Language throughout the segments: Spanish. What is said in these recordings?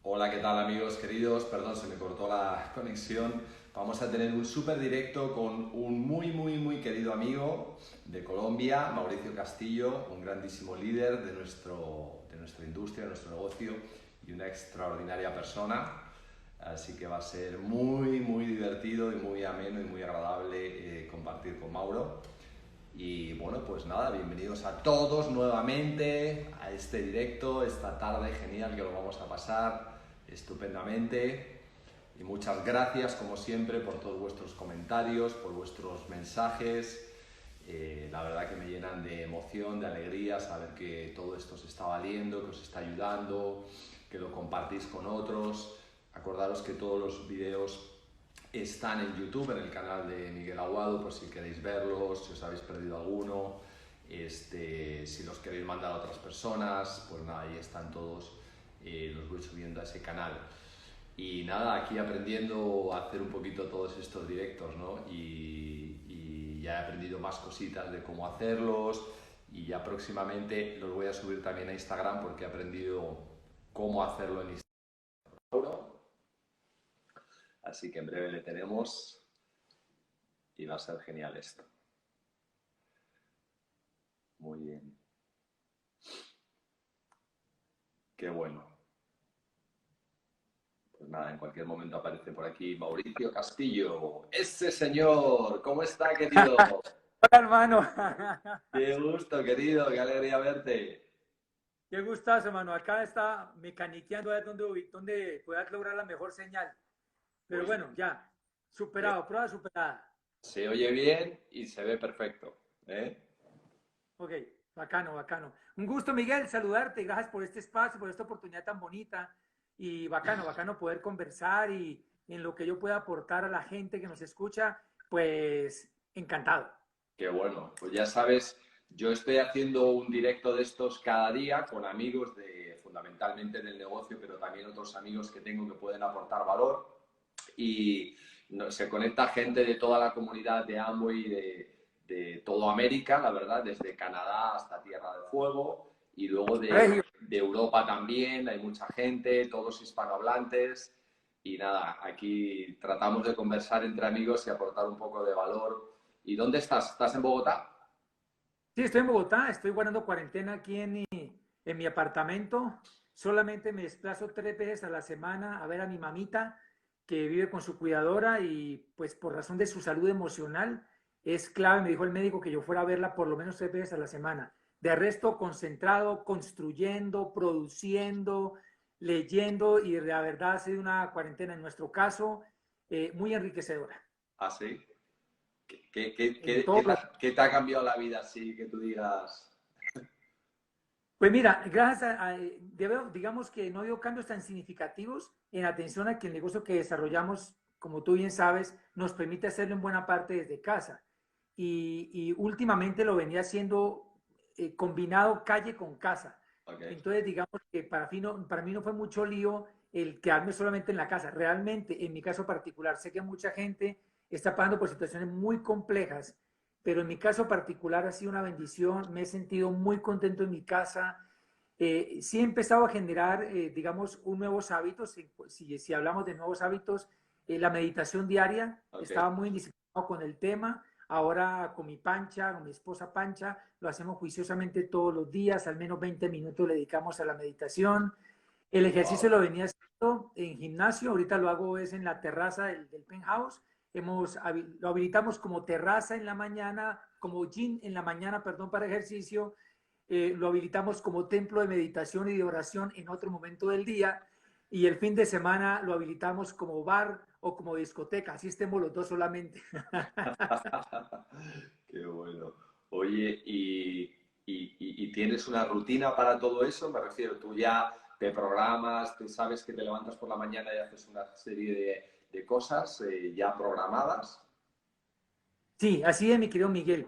Hola, ¿qué tal amigos queridos? Perdón, se me cortó la conexión. Vamos a tener un súper directo con un muy querido amigo de Colombia, Mauricio Castillo, un grandísimo líder de nuestra industria, de nuestro negocio y una extraordinaria persona. Así que va a ser muy divertido y muy ameno y muy agradable compartir con Mauro. Y bueno, pues nada, bienvenidos a todos nuevamente a este directo, esta tarde genial que lo vamos a pasar estupendamente. Y muchas gracias, como siempre, por todos vuestros comentarios, por vuestros mensajes. La verdad que me llenan de emoción, de alegría, saber que todo esto os está valiendo, que os está ayudando, que lo compartís con otros. Acordaros que todos los vídeos están en YouTube, en el canal de Miguel Aguado, por si queréis verlos, si os habéis perdido alguno, si los queréis mandar a otras personas, pues nada, ahí están todos, los voy subiendo a ese canal. Y nada, aquí aprendiendo a hacer un poquito todos estos directos, ¿no? Y ya he aprendido más cositas de cómo hacerlos y ya próximamente los voy a subir también a Instagram porque he aprendido cómo hacerlo en Instagram. Así que en breve le tenemos y va a ser genial esto. Muy bien. Qué bueno. Pues nada, en cualquier momento aparece por aquí Mauricio Castillo. ¡Ese señor! ¿Cómo está, querido? Hola, hermano. Qué gusto, querido. Qué alegría verte. Qué gustazo, hermano. Acá está mecaniqueando a ver dónde puedas lograr la mejor señal. Pero Pues bueno, ya. eh, Superado, prueba superada. se oye bien y se ve perfecto. ¿Eh? Ok, bacano, bacano. Un gusto, Miguel, saludarte. Gracias por este espacio, por esta oportunidad tan bonita. Y bacano, bacano poder conversar y en lo que yo pueda aportar a la gente que nos escucha, pues encantado. Qué bueno. Pues ya sabes, yo estoy haciendo un directo de estos cada día con amigos fundamentalmente del negocio, pero también otros amigos que tengo que pueden aportar valor. Y se conecta gente de toda la comunidad de Amway de toda América, la verdad, desde Canadá hasta Tierra del Fuego y luego Regio. de Europa también, hay mucha gente, todos hispanohablantes y nada, aquí tratamos de conversar entre amigos y aportar un poco de valor. ¿Y dónde estás? ¿Estás en Bogotá? Sí, estoy en Bogotá, estoy guardando cuarentena aquí en mi apartamento. Solamente me desplazo 3 veces a la semana a ver a mi mamita que vive con su cuidadora y pues por razón de su salud emocional es clave, me dijo el médico, que yo fuera a verla por lo menos 3 veces a la semana. De resto, concentrado, construyendo, produciendo, leyendo y la verdad ha sido una cuarentena en nuestro caso muy enriquecedora. Ah, sí. ¿Qué, qué, En qué, qué todo te ha, qué te ha cambiado la vida así que tú digas? Pues mira, gracias digamos que no ha habido cambios tan significativos en atención a que el negocio que desarrollamos, como tú bien sabes, nos permite hacerlo en buena parte desde casa. Y últimamente lo venía haciendo combinado calle con casa. Okay. Entonces, digamos que para mí no fue mucho lío el quedarme solamente en la casa. Realmente, en mi caso particular, sé que mucha gente está pasando por situaciones muy complejas, pero en mi caso particular ha sido una bendición, me he sentido muy contento en mi casa, sí he empezado a generar, digamos, un nuevos hábitos, si hablamos de nuevos hábitos, la meditación diaria, Okay. estaba muy indisciplinado con el tema, ahora con mi Pancha, con mi esposa Pancha, lo hacemos juiciosamente todos los días, al menos 20 minutos le dedicamos a la meditación. El ejercicio Wow. lo venía haciendo en gimnasio, ahorita lo hago es en la terraza del penthouse. Lo habilitamos como terraza en la mañana, como gym en la mañana, perdón, para ejercicio. Lo habilitamos como templo de meditación y de oración en otro momento del día. Y el fin de semana lo habilitamos como bar o como discoteca, así estemos los dos solamente. Qué bueno. Oye, ¿y tienes una rutina para todo eso? Me refiero, tú ya te programas, tú sabes que te levantas por la mañana y haces una serie de cosas ya programadas. Sí, así es, mi querido Miguel.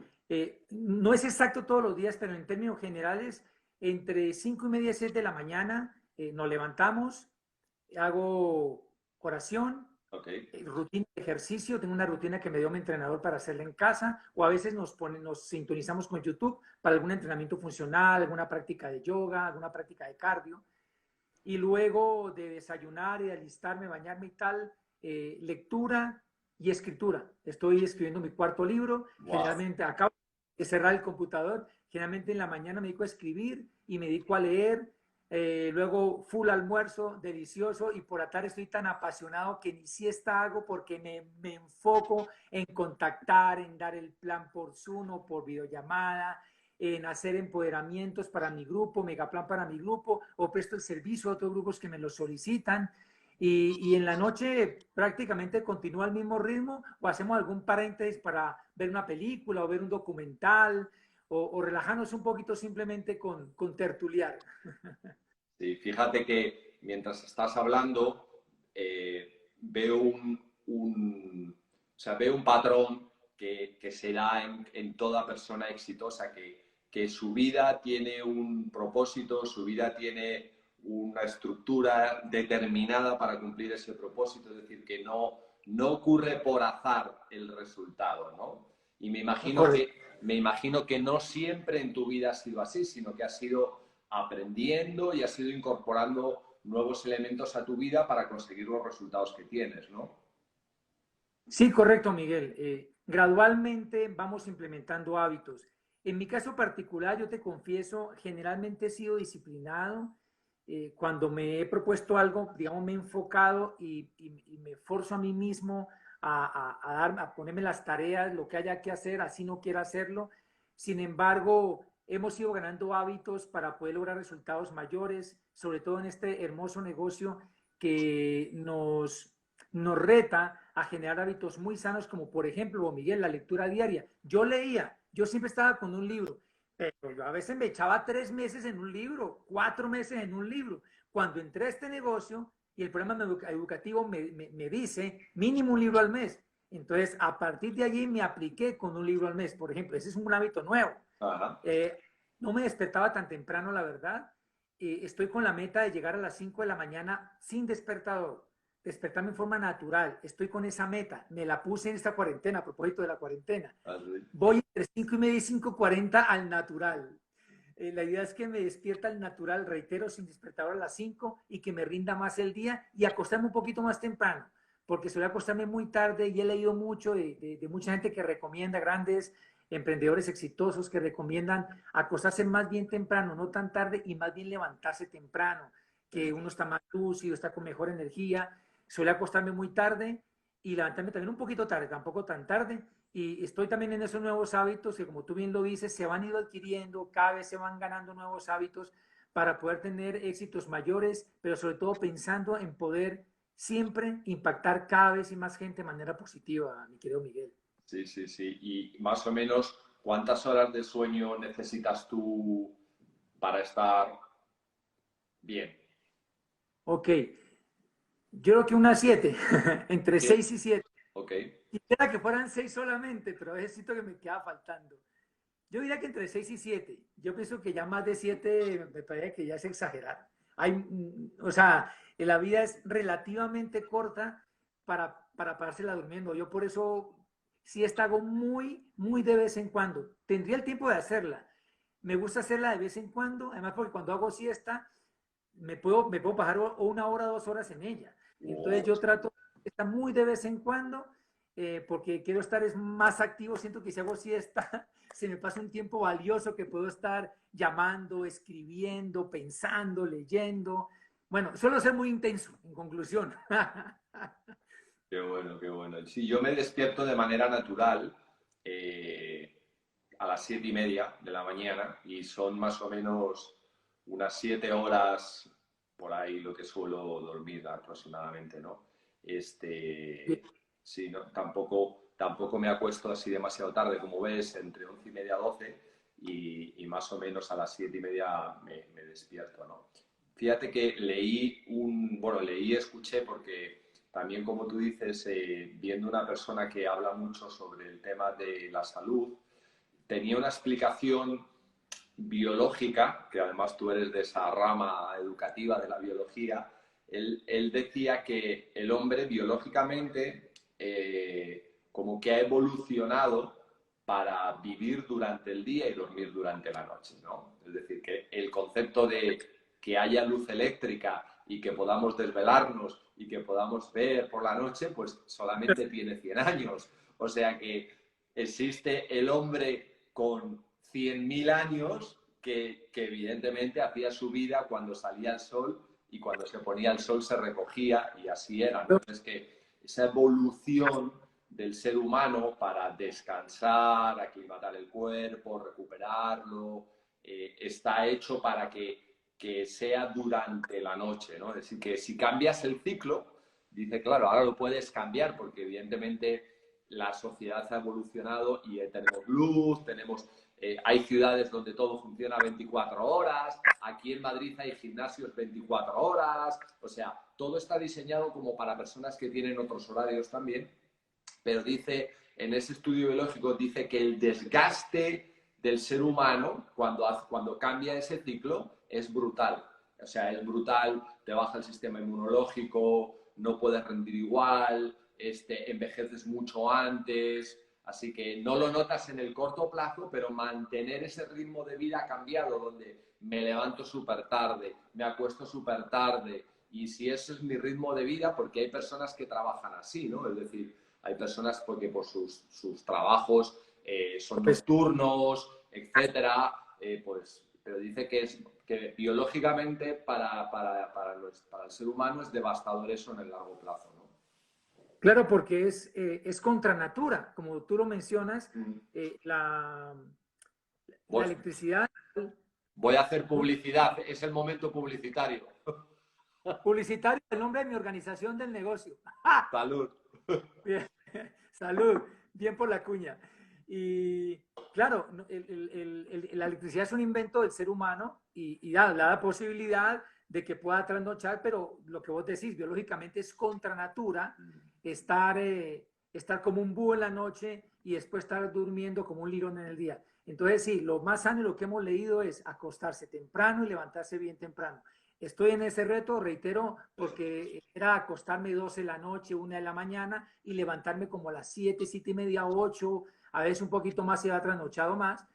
No es exacto todos los días, pero en términos generales, entre 5:30 y 6 de la mañana nos levantamos, hago oración, Ok. rutina de ejercicio, tengo una rutina que me dio mi entrenador para hacerla en casa, o a veces nos sintonizamos con YouTube para algún entrenamiento funcional, alguna práctica de yoga, alguna práctica de cardio. y luego de desayunar y de alistarme, bañarme y tal, lectura y escritura. Estoy escribiendo mi cuarto libro, Wow. generalmente acabo de cerrar el computador, generalmente en la mañana me dedico a escribir y me dedico a leer, luego full almuerzo, delicioso, y por la tarde estoy tan apasionado que ni siesta hago porque me enfoco en contactar, en dar el plan por Zoom o por videollamada, en hacer empoderamientos para mi grupo, megaplan para mi grupo, o presto el servicio a otros grupos que me lo solicitan. Y en la noche prácticamente continúa el mismo ritmo o hacemos algún paréntesis para ver una película o ver un documental o relajarnos un poquito simplemente con tertuliar. Sí, fíjate que mientras estás hablando, veo o sea, veo un patrón que se da en toda persona exitosa, que su vida tiene un propósito, su vida tiene una estructura determinada para cumplir ese propósito, es decir, que no ocurre por azar el resultado, ¿no? Y Correcto. me imagino que no siempre en tu vida ha sido así, sino que ha sido aprendiendo y has ido incorporando nuevos elementos a tu vida para conseguir los resultados que tienes, ¿no? Sí, correcto, Miguel. Gradualmente vamos implementando hábitos. En mi caso particular, yo te confieso, generalmente he sido disciplinado. Cuando me he propuesto algo, digamos, me he enfocado y me forzo a mí mismo a ponerme las tareas, lo que haya que hacer, así no quiera hacerlo. Sin embargo, hemos ido ganando hábitos para poder lograr resultados mayores, sobre todo en este hermoso negocio que nos reta a generar hábitos muy sanos, como por ejemplo, Miguel, la lectura diaria. Yo leía, yo siempre estaba con un libro, pero yo a veces me echaba 3 meses en un libro, 4 meses en un libro. Cuando entré a este negocio y el programa educativo me dice mínimo un libro al mes. Entonces, a partir de allí me apliqué con un libro al mes, por ejemplo. Ese es un hábito nuevo. Ajá. No me despertaba tan temprano, la verdad. Estoy con la meta de llegar a las 5 de la mañana sin despertador, despertarme en forma natural. Estoy con esa meta. Me la puse en esta cuarentena, a propósito de la cuarentena. Así. Voy entre 5:30 y 5:40 al natural. La idea es que me despierta el natural, reitero, sin despertador a las 5 y que me rinda más el día y acostarme un poquito más temprano, porque suele acostarme muy tarde y he leído mucho de mucha gente que recomienda, grandes emprendedores exitosos que recomiendan acostarse más bien temprano, no tan tarde y más bien levantarse temprano, que uno está más lúcido, está con mejor energía. Suele acostarme muy tarde y levantarme también un poquito tarde, tampoco tan tarde. Y estoy también en esos nuevos hábitos que, como tú bien lo dices, se van ido adquiriendo, cada vez se van ganando nuevos hábitos para poder tener éxitos mayores, pero sobre todo pensando en poder siempre impactar cada vez y más gente de manera positiva, mi querido Miguel. Sí, sí, sí. Y más o menos, ¿cuántas horas de sueño necesitas tú para estar bien? Ok, yo creo que unas 7, entre ¿Qué? 6 y 7. Ok. Quisiera que fueran 6 solamente, pero a veces siento que me queda faltando. Yo diría que entre 6 y 7. Yo pienso que ya más de 7 me parece que ya es exagerar. O sea, la vida es relativamente corta para parársela durmiendo. Yo por eso siesta hago muy, muy de vez en cuando. Tendría el tiempo de hacerla. Me gusta hacerla de vez en cuando, además porque cuando hago siesta me puedo pasar o 1 hora, 2 horas en ella. Entonces Oh, yo trato de estar muy de vez en cuando porque quiero estar es más activo. Siento que si hago siesta se me pasa un tiempo valioso que puedo estar llamando, escribiendo, pensando, leyendo. Bueno, suelo ser muy intenso, en conclusión. qué bueno, qué bueno. Sí, yo me despierto de manera natural a las 7:30 de la mañana y son más o menos unas 7 horas por ahí lo que suelo dormir aproximadamente, ¿no? Este, sí, no, tampoco me acuesto así demasiado tarde, como ves, entre 11:30 y 12 y más o menos a las 7:30 me despierto, ¿no? Fíjate que leí y escuché porque también, como tú dices, viendo una persona que habla mucho sobre el tema de la salud, tenía una explicación biológica, que además tú eres de esa rama educativa de la biología. Él decía que el hombre biológicamente como que ha evolucionado para vivir durante el día y dormir durante la noche, ¿no? Es decir, que el concepto de que haya luz eléctrica y que podamos desvelarnos y que podamos ver por la noche, pues solamente tiene 100 años. O sea que existe el hombre con 100.000 años que evidentemente hacía su vida cuando salía el sol y cuando se ponía el sol se recogía y así era, ¿no? Entonces que esa evolución del ser humano para descansar, aclimatar el cuerpo, recuperarlo, está hecho para que sea durante la noche, ¿no? Es decir, que si cambias el ciclo, dice, claro, ahora lo puedes cambiar porque evidentemente la sociedad ha evolucionado y tenemos luz, hay ciudades donde todo funciona 24 horas, aquí en Madrid hay gimnasios 24 horas, o sea, todo está diseñado como para personas que tienen otros horarios también, pero dice, en ese estudio biológico, dice que el desgaste del ser humano cuando cambia ese ciclo es brutal. O sea, es brutal, te baja el sistema inmunológico, no puedes rendir igual, envejeces mucho antes, así que no lo notas en el corto plazo, pero mantener ese ritmo de vida cambiado, donde me levanto súper tarde, me acuesto súper tarde, y si ese es mi ritmo de vida, porque hay personas que trabajan así, ¿no? Es decir, hay personas porque por sus trabajos son Pues, nocturnos, etcétera, pues, pero dice que biológicamente para el ser humano es devastador eso en el largo plazo, ¿no? claro, porque es contra natura, como tú lo mencionas, Mm. la Voy, electricidad. voy a hacer publicidad, es el momento publicitario. Publicitario, el nombre de mi organización del negocio. Salud. Bien. Salud, bien por la cuña. Y claro, la electricidad es un invento del ser humano y da la posibilidad de que pueda trasnochar, pero lo que vos decís, biológicamente es contra natura estar como un búho en la noche y después estar durmiendo como un lirón en el día. Entonces, sí, lo más sano y lo que hemos leído es acostarse temprano y levantarse bien temprano. Estoy en ese reto, reitero, porque era acostarme 12 de la noche, 1 de la mañana y levantarme como a las 7, 7 y media, 8, a veces un poquito más si va trasnochado más,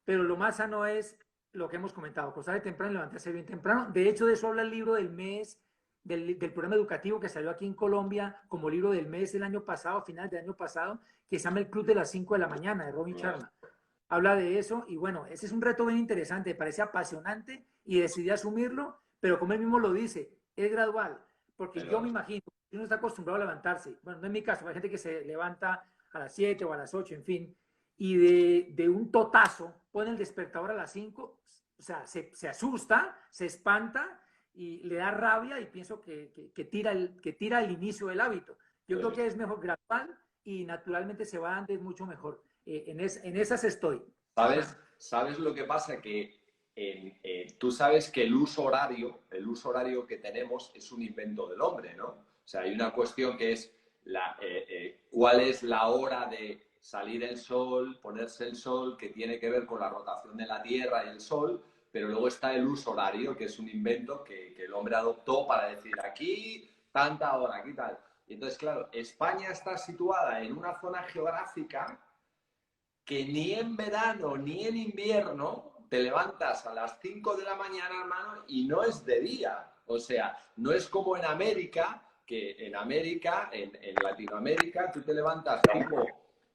pero lo más sano es lo que hemos comentado, acostarse temprano y levantarse bien temprano. De hecho, de eso habla el libro del mes, del programa educativo que salió aquí en Colombia como libro del mes el año pasado, a final del año pasado, que se llama El Club de las 5 de la mañana, de Robin Sharma. Habla de eso y bueno, ese es un reto bien interesante, me parece apasionante y decidí asumirlo, pero como él mismo lo dice, es gradual, porque yo Pero me imagino, uno está acostumbrado a levantarse, bueno, no es mi caso, hay gente que se levanta a las 7 o a las 8, en fin, y de un totazo pone el despertador a las 5, o sea, se asusta, se espanta y le da rabia y pienso que tira el inicio del hábito. Yo creo que es mejor gradual y naturalmente se va dando mucho mejor. En esas estoy. ¿sabes lo que pasa? Que tú sabes que el uso horario que tenemos es un invento del hombre, ¿no? O sea, hay una cuestión que es cuál es la hora de salir el sol, ponerse el sol, que tiene que ver con la rotación de la Tierra y el sol, pero luego está el uso horario, que es un invento que el hombre adoptó para decir aquí tanta hora, aquí tal. Y entonces, claro, España está situada en una zona geográfica que ni en verano ni en invierno te levantas a las 5 de la mañana, hermano, y no es de día. O sea, no es como en América, que en América, en Latinoamérica, tú te levantas tipo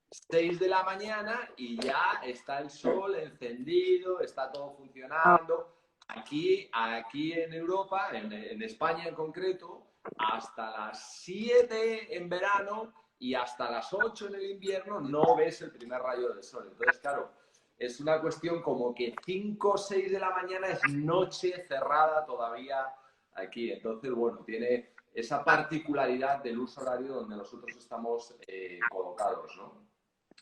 6 de la mañana y ya está el sol encendido, está todo funcionando. Aquí en Europa, en España en concreto, hasta las 7 en verano y hasta las 8 en el invierno no ves el primer rayo del sol. Entonces, claro, es una cuestión como que 5 o 6 de la mañana es noche cerrada todavía aquí. Entonces, bueno, tiene esa particularidad del uso horario donde nosotros estamos colocados, ¿no?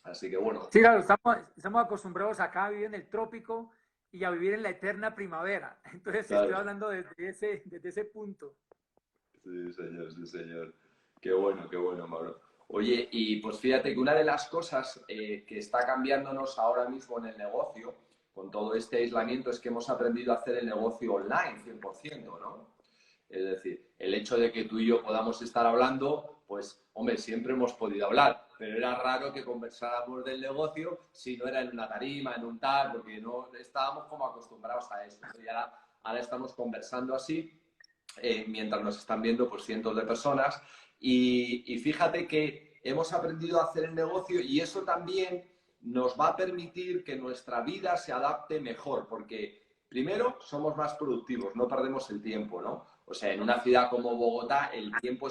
Así que bueno. Sí, claro, estamos acostumbrados acá a vivir en el trópico y a vivir en la eterna primavera. Entonces estoy Claro. hablando desde ese punto. Sí, señor, sí, señor. Qué bueno, Mauro. Oye, y pues fíjate que una de las cosas que está cambiándonos ahora mismo en el negocio, con todo este aislamiento, es que hemos aprendido a hacer el negocio online 100%, ¿no? Es decir, el hecho de que tú y yo podamos estar hablando, pues, hombre, siempre hemos podido hablar, pero era raro que conversáramos del negocio si no era en una tarima, en un tal, porque no estábamos como acostumbrados a eso, ¿no? Y ahora estamos conversando así. mientras nos están viendo pues cientos de personas. Y fíjate que hemos aprendido a hacer el negocio y eso también nos va a permitir que nuestra vida se adapte mejor, porque primero somos más productivos, no perdemos el tiempo, ¿no? O sea, en una ciudad como Bogotá el tiempo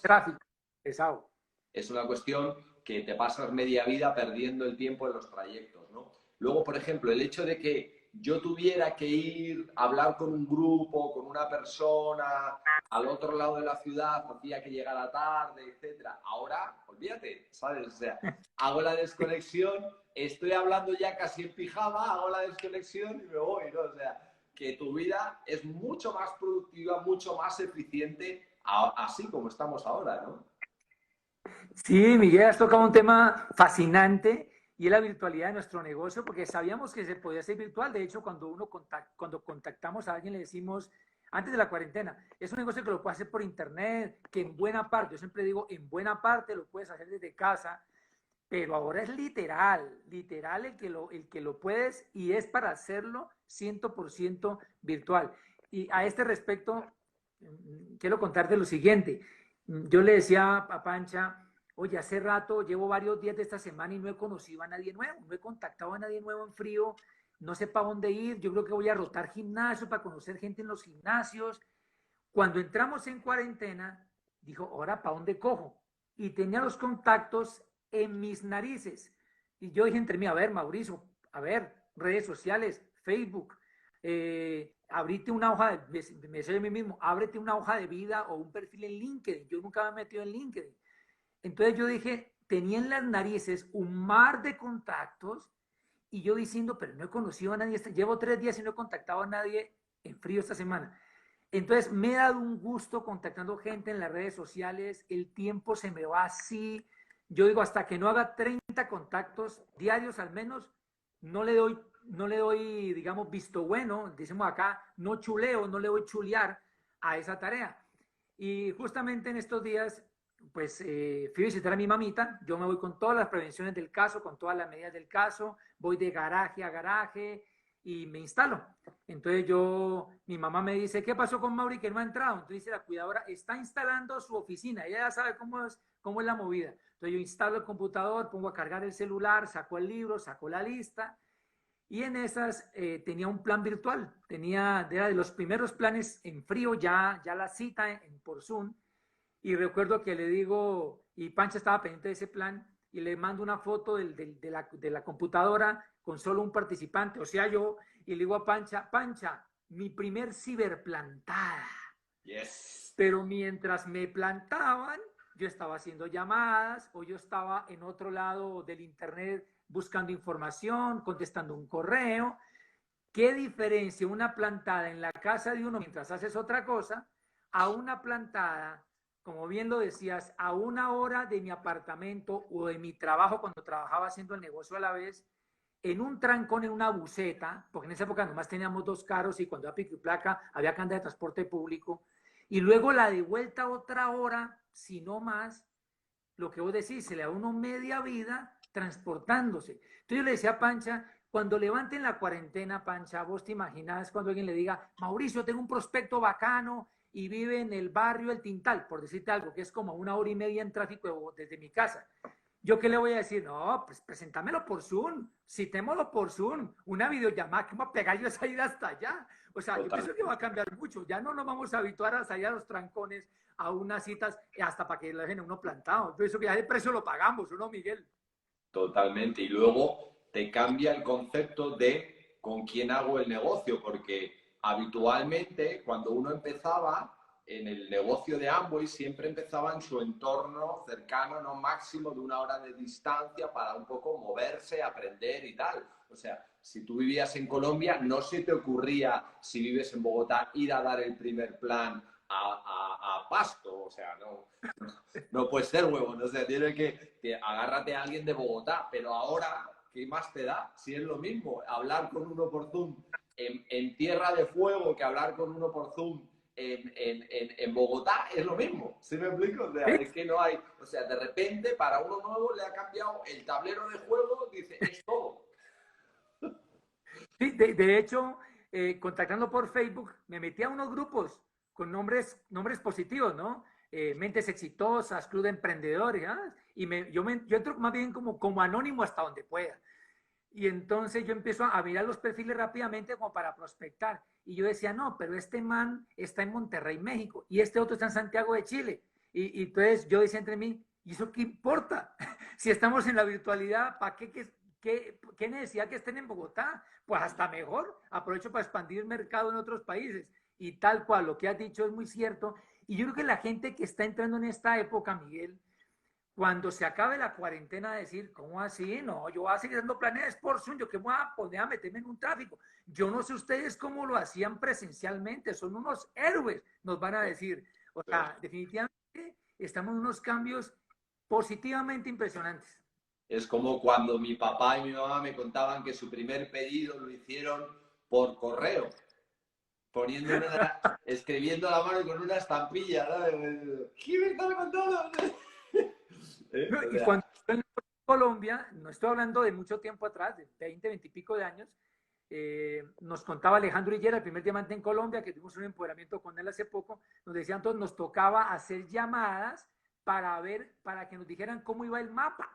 Tráfico, pesado. es una cuestión que te pasas media vida perdiendo el tiempo en los trayectos, ¿no? Luego, por ejemplo, el hecho de que yo tuviera que ir a hablar con un grupo, con una persona, al otro lado de la ciudad, hacía que llegara tarde, etcétera. Ahora, olvídate, ¿sabes? O sea, hago la desconexión, estoy hablando ya casi en pijama, hago la desconexión y me voy, ¿no? O sea, que tu vida es mucho más productiva, mucho más eficiente, así como estamos ahora, ¿no? Sí, Miguel, has tocado un tema fascinante y es la virtualidad de nuestro negocio, porque sabíamos que se podía ser virtual. De hecho, cuando contactamos a alguien le decimos, antes de la cuarentena, es un negocio que lo puedes hacer por internet, que en buena parte, yo siempre digo, en buena parte lo puedes hacer desde casa, pero ahora es literal, literal el que lo puedes y es para hacerlo 100% virtual. Y a este respecto, quiero contarte lo siguiente. Yo le decía a Pancha, oye, hace rato, llevo varios días de esta semana y no he conocido a nadie nuevo, no he contactado a nadie nuevo en frío, no sé para dónde ir, yo creo que voy a rotar gimnasio para conocer gente en los gimnasios. Cuando entramos en cuarentena, dijo, ahora para dónde cojo. Y tenía los contactos en mis narices. Y yo dije entre mí, a ver, Mauricio, a ver, redes sociales, Facebook, abrite una hoja, me soy a mí mismo, ábrete una hoja de vida o un perfil en LinkedIn. Yo nunca me he metido en LinkedIn. Entonces yo dije, tenía en las narices un mar de contactos y yo diciendo, pero no he conocido a nadie, llevo 3 días y no he contactado a nadie en frío esta semana. Entonces me he dado un gusto contactando gente en las redes sociales, el tiempo se me va así, yo digo hasta que no haga 30 contactos diarios al menos, no le doy digamos visto bueno, decimos acá, no chuleo, no le voy chulear a esa tarea. Y justamente en estos días, pues fui a visitar a mi mamita, yo me voy con todas las prevenciones del caso, con todas las medidas del caso, voy de garaje a garaje y me instalo. Entonces mi mamá me dice, ¿qué pasó con Mauri que no ha entrado? Entonces dice la cuidadora, está instalando su oficina, ella ya sabe cómo es la movida. Entonces yo instalo el computador, pongo a cargar el celular, saco el libro, saco la lista y en esas tenía un plan virtual, era de los primeros planes en frío, ya la cita por Zoom, y recuerdo que le digo, y Pancha estaba pendiente de ese plan, y le mando una foto de la computadora con solo un participante, o sea, yo, y le digo a Pancha, Pancha, mi primer ciberplantada. Yes. Pero mientras me plantaban, yo estaba haciendo llamadas o yo estaba en otro lado del internet buscando información, contestando un correo. ¿Qué diferencia una plantada en la casa de uno mientras haces otra cosa a una plantada, como bien lo decías, a 1 hora de mi apartamento o de mi trabajo cuando trabajaba haciendo el negocio a la vez, en un trancón, en una buseta, porque en esa época nomás teníamos 2 carros y cuando había pico y placa había que andar de transporte público, y luego la de vuelta 1 hora, si no más, lo que vos decís, se le da a uno media vida transportándose. Entonces yo le decía a Pancha, cuando levanten la cuarentena, Pancha, vos te imaginás cuando alguien le diga, Mauricio, tengo un prospecto bacano y vive en el barrio El Tintal, por decirte algo, que es como 1 hora y media en tráfico desde mi casa. ¿Yo qué le voy a decir? No, pues presentámelo por Zoom, citémoslo por Zoom, una videollamada, que me va a pegar yo esa ida hasta allá. O sea, yo Total. pienso que va a cambiar mucho. Ya no nos vamos a habituar a salir a los trancones, a unas citas, hasta para que lo dejen a uno plantado. Yo pienso que ya el precio lo pagamos, ¿no, Miguel? Totalmente. Y luego te cambia el concepto de con quién hago el negocio, porque habitualmente cuando uno empezaba en el negocio de Amway siempre empezaba en su entorno cercano, no máximo de 1 hora de distancia para un poco moverse, aprender y tal. O sea, si tú vivías en Colombia, no se te ocurría, si vives en Bogotá, ir a dar el primer plan a Pasto. O sea, no puede ser huevo, no sé, tiene que agárrate a alguien de Bogotá, pero ahora, ¿qué más te da? Si es lo mismo, hablar con uno por Zoom en Tierra de Fuego que hablar con uno por Zoom en Bogotá es lo mismo, ¿sí me explico? O sea, Sí, es que no hay, o sea, de repente para uno nuevo le ha cambiado el tablero de juego, dice, es todo. sí, de hecho, contactando por Facebook, me metí a unos grupos. con nombres positivos, ¿no? Mentes exitosas, club de emprendedores, ¿ah? Y yo entro más bien como anónimo hasta donde pueda. Y entonces yo empiezo a mirar los perfiles rápidamente como para prospectar. Y yo decía, no, pero este man está en Monterrey, México, y este otro está en Santiago de Chile. Y entonces yo decía entre mí, ¿y eso qué importa? Si estamos en la virtualidad, ¿para qué necesidad que estén en Bogotá? Pues hasta mejor, aprovecho para expandir el mercado en otros países. Y tal cual, lo que has dicho es muy cierto. Y yo creo que la gente que está entrando en esta época, Miguel, cuando se acabe la cuarentena, decir, ¿cómo así? No, yo voy a seguir dando planes de Sport Zoom, yo qué me voy a poner a meterme en un tráfico. Yo no sé ustedes cómo lo hacían presencialmente, son unos héroes, nos van a decir. O sea, definitivamente estamos en unos cambios positivamente impresionantes. Es como cuando mi papá y mi mamá me contaban que su primer pedido lo hicieron por correo, escribiendo a la mano con una estampilla, ¿no? ¿Qué me está contando? No, O y sea, cuando estoy en Colombia, no estoy hablando de mucho tiempo atrás, de 20, 20 y pico de años, nos contaba Alejandro Higuera, el primer diamante en Colombia, que tuvimos un empoderamiento con él hace poco, nos decían todos, nos tocaba hacer llamadas para que nos dijeran cómo iba el mapa,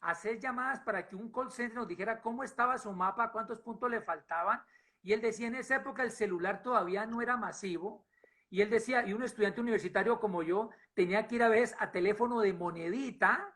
hacer llamadas para que un call center nos dijera cómo estaba su mapa, cuántos puntos le faltaban, y él decía, en esa época el celular todavía no era masivo, y él decía, y un estudiante universitario como yo tenía que ir a veces a teléfono de monedita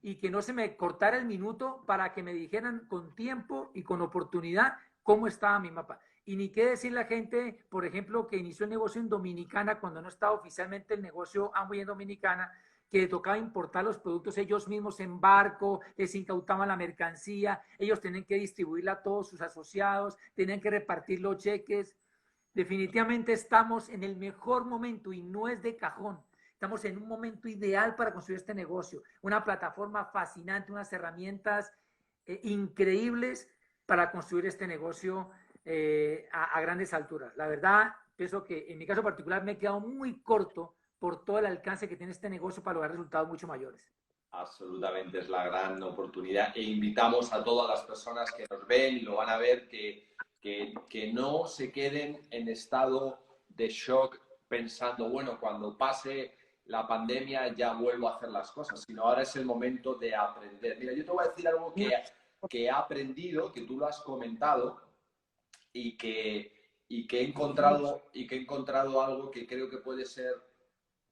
y que no se me cortara el minuto para que me dijeran con tiempo y con oportunidad cómo estaba mi mapa. Y ni qué decir la gente, por ejemplo, que inició el negocio en Dominicana cuando no estaba oficialmente el negocio Amway en Dominicana, que tocaba importar los productos ellos mismos en barco, les incautaban la mercancía, ellos tenían que distribuirla a todos sus asociados, tenían que repartir los cheques. Definitivamente estamos en el mejor momento y no es de cajón. Estamos en un momento ideal para construir este negocio. Una plataforma fascinante, unas herramientas increíbles para construir este negocio a grandes alturas. La verdad, pienso que en mi caso particular me he quedado muy corto por todo el alcance que tiene este negocio para lograr resultados mucho mayores. absolutamente es la gran oportunidad e invitamos a todas las personas que nos ven y lo van a ver que no se queden en estado de shock pensando, bueno, cuando pase la pandemia ya vuelvo a hacer las cosas, sino ahora es el momento de aprender. Mira, yo te voy a decir algo que he aprendido, que tú lo has comentado y que he encontrado algo que creo que puede ser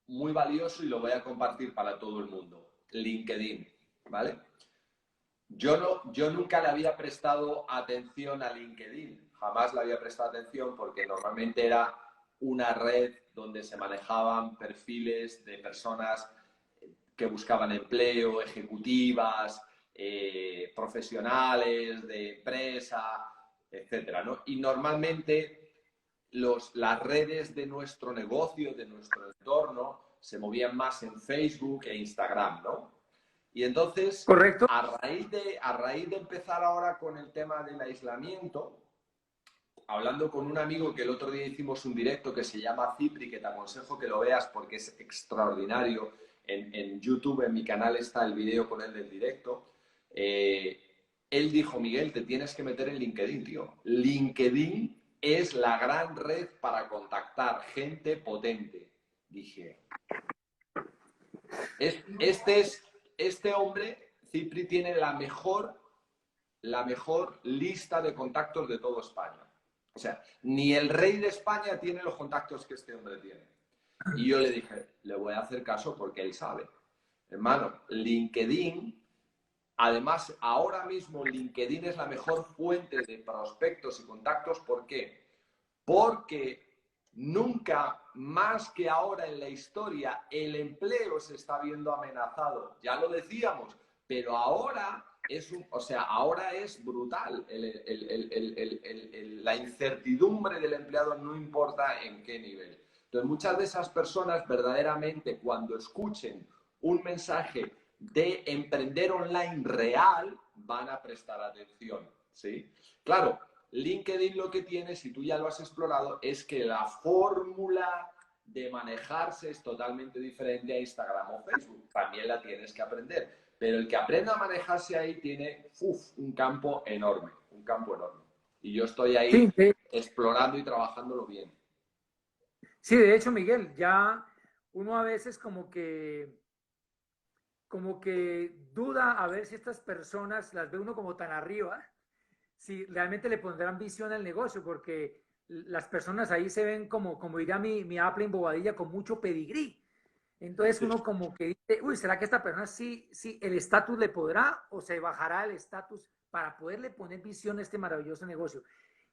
muy valioso y lo voy a compartir para todo el mundo. LinkedIn, ¿vale? Yo nunca le había prestado atención a LinkedIn, jamás le había prestado atención porque normalmente era una red donde se manejaban perfiles de personas que buscaban empleo, ejecutivas, profesionales de empresa, etcétera, ¿no? Y normalmente las redes de nuestro negocio, de nuestro entorno, se movían más en Facebook e Instagram, ¿no? Y entonces, ¿Correcto? a raíz de empezar ahora con el tema del aislamiento, hablando con un amigo que el otro día hicimos un directo que se llama Cipri, que te aconsejo que lo veas porque es extraordinario. En YouTube, en mi canal, está el video con él del directo. Él dijo, Miguel, te tienes que meter en LinkedIn, tío. LinkedIn es la gran red para contactar gente potente. Dije, este hombre, Cipri, tiene la mejor lista de contactos de toda España. O sea, ni el rey de España tiene los contactos que este hombre tiene. Y yo le dije, le voy a hacer caso porque él sabe. Hermano, LinkedIn, además, ahora mismo LinkedIn es la mejor fuente de prospectos y contactos. ¿Por qué? Porque nunca más que ahora en la historia el empleo se está viendo amenazado. Ya lo decíamos, pero ahora ahora es brutal. La incertidumbre del empleado no importa en qué nivel. Entonces, muchas de esas personas verdaderamente cuando escuchen un mensaje de emprender online real van a prestar atención, ¿sí? Claro, LinkedIn lo que tiene, si tú ya lo has explorado, es que la fórmula de manejarse es totalmente diferente a Instagram o Facebook. También la tienes que aprender. Pero el que aprenda a manejarse ahí tiene un campo enorme, un campo enorme. Y yo estoy ahí Sí, explorando y trabajándolo bien. Sí, de hecho, Miguel, ya uno a veces como que duda a ver si estas personas las ve uno como tan arriba, si realmente le pondrán visión al negocio, porque las personas ahí se ven como dirá mi Apple en Bobadilla, con mucho pedigrí. Entonces uno como que dice, uy, ¿será que esta persona sí el estatus le podrá o se bajará el estatus para poderle poner visión a este maravilloso negocio?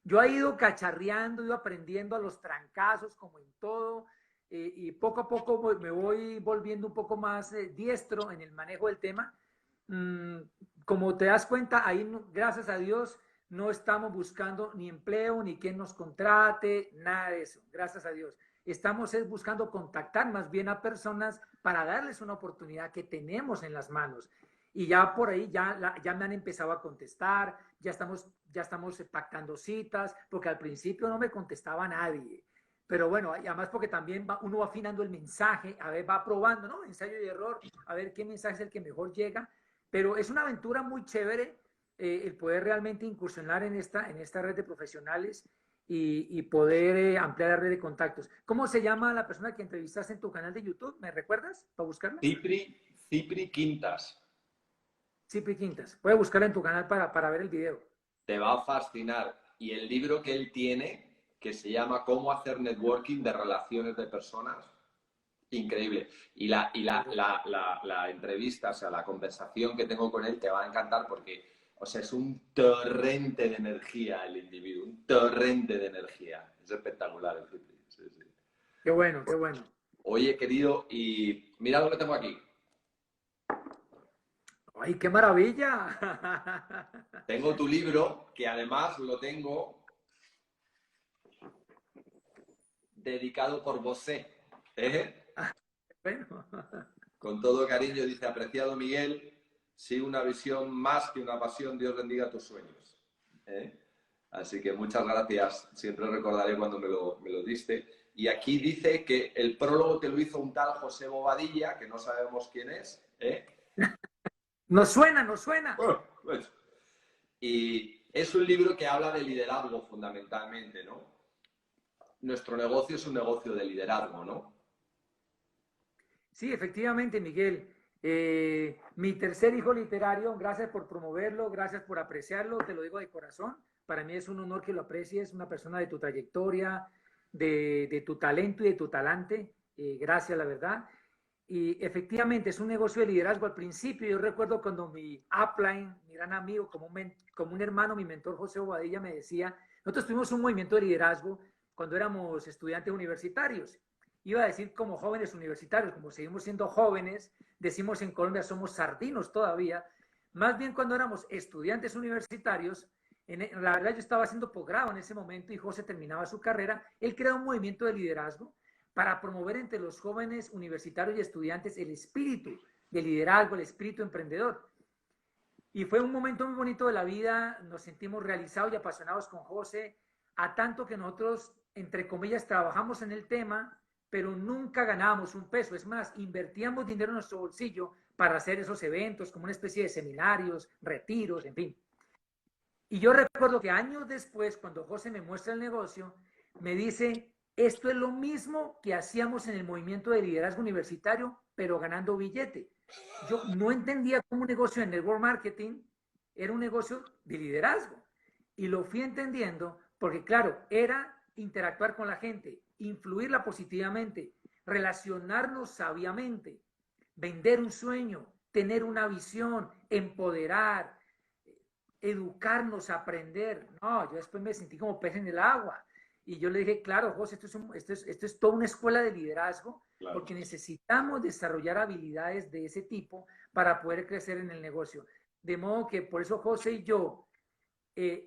Yo he ido cacharreando, he ido aprendiendo a los trancazos, como en todo, y poco a poco me voy volviendo un poco más diestro en el manejo del tema. Mm, como te das cuenta, ahí, gracias a Dios, no estamos buscando ni empleo, ni quien nos contrate, nada de eso, gracias a Dios. Estamos buscando contactar más bien a personas para darles una oportunidad que tenemos en las manos. Y ya por ahí ya me han empezado a contestar, ya estamos pactando citas, porque al principio no me contestaba nadie. Pero bueno, además porque también uno va afinando el mensaje, a ver, va probando, ¿no? Ensayo y error, a ver qué mensaje es el que mejor llega. Pero es una aventura muy chévere el poder realmente incursionar en esta red de profesionales y poder ampliar la red de contactos. ¿Cómo se llama la persona que entrevistaste en tu canal de YouTube? ¿Me recuerdas para buscarla? Cipri Quintas. Cipri Quintas. Voy a buscarla en tu canal para ver el video. Te va a fascinar. Y el libro que él tiene, que se llama Cómo hacer networking de relaciones de personas, increíble. Y la entrevista, o sea, la conversación que tengo con él te va a encantar porque, o sea, es un torrente de energía el individuo, un torrente de energía. Es espectacular el Cipri. Sí, sí. Qué bueno, qué bueno. Oye, querido, y mira lo que tengo aquí. ¡Ay, qué maravilla! Tengo tu libro, que además lo tengo dedicado por vosé. ¿Eh? Bueno. Con todo cariño, dice, apreciado Miguel, sí, una visión más que una pasión, Dios bendiga tus sueños. ¿Eh? Así que muchas gracias, siempre recordaré cuando me lo diste. Y aquí dice que el prólogo te lo hizo un tal José Bobadilla, que no sabemos quién es. ¿Eh? Nos suena, nos suena. Pues, y es un libro que habla de liderazgo fundamentalmente, ¿no? Nuestro negocio es un negocio de liderazgo, ¿no? Sí, efectivamente, Miguel. Mi tercer hijo literario, gracias por promoverlo, gracias por apreciarlo, te lo digo de corazón. Para mí es un honor que lo aprecies, una persona de tu trayectoria, de tu talento y de tu talante. Gracias, la verdad. Y efectivamente es un negocio de liderazgo. Al principio, yo recuerdo cuando mi upline, mi gran amigo, como un hermano, mi mentor José Bobadilla me decía, nosotros tuvimos un movimiento de liderazgo cuando éramos estudiantes universitarios. Iba a decir como jóvenes universitarios, como seguimos siendo jóvenes, decimos en Colombia somos sardinos todavía. Más bien cuando éramos estudiantes universitarios, la verdad yo estaba haciendo posgrado en ese momento y José terminaba su carrera, él creó un movimiento de liderazgo para promover entre los jóvenes universitarios y estudiantes el espíritu de liderazgo, el espíritu emprendedor. Y fue un momento muy bonito de la vida, nos sentimos realizados y apasionados con José, a tanto que nosotros, entre comillas, trabajamos en el tema, pero nunca ganábamos un peso. Es más, invertíamos dinero en nuestro bolsillo para hacer esos eventos, como una especie de seminarios, retiros, en fin. Y yo recuerdo que años después, cuando José me muestra el negocio, me dice, esto es lo mismo que hacíamos en el movimiento de liderazgo universitario, pero ganando billete. Yo no entendía cómo un negocio de network marketing era un negocio de liderazgo. Y lo fui entendiendo porque, claro, era interactuar con la gente, influirla positivamente, relacionarnos sabiamente, vender un sueño, tener una visión, empoderar, educarnos, aprender. No, yo después me sentí como pez en el agua. Y yo le dije, claro, José, esto es toda una escuela de liderazgo, Claro. porque necesitamos desarrollar habilidades de ese tipo para poder crecer en el negocio. De modo que por eso José y yo,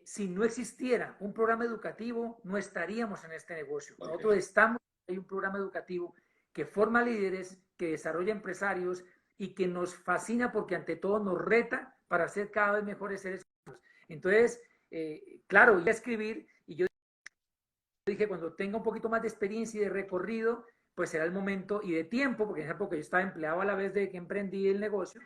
si no existiera un programa educativo, no estaríamos en este negocio. Okay. Nosotros estamos, hay un programa educativo que forma líderes, que desarrolla empresarios y que nos fascina porque ante todo nos reta para ser cada vez mejores seres humanos. Entonces, claro, iba a escribir y yo dije, cuando tenga un poquito más de experiencia y de recorrido, pues será el momento y de tiempo, porque en esa época yo estaba empleado a la vez de que emprendí el negocio,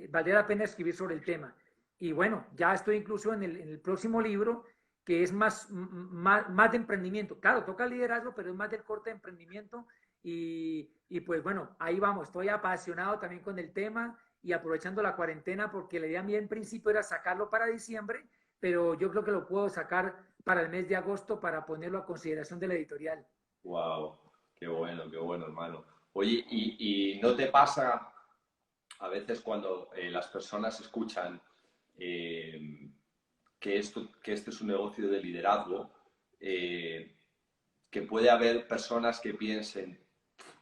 valdría la pena escribir sobre el tema. Y bueno, ya estoy incluso en el próximo libro que es más de emprendimiento. Claro, toca liderazgo, pero es más del corte de emprendimiento. Y pues bueno, ahí vamos. Estoy apasionado también con el tema y aprovechando la cuarentena porque la idea mía en principio era sacarlo para diciembre, pero yo creo que lo puedo sacar para el mes de agosto para ponerlo a consideración de la editorial. Wow, qué bueno, hermano. Oye, ¿y no te pasa a veces cuando las personas escuchan eh, que este es un negocio de liderazgo, eh, que puede haber personas que piensen,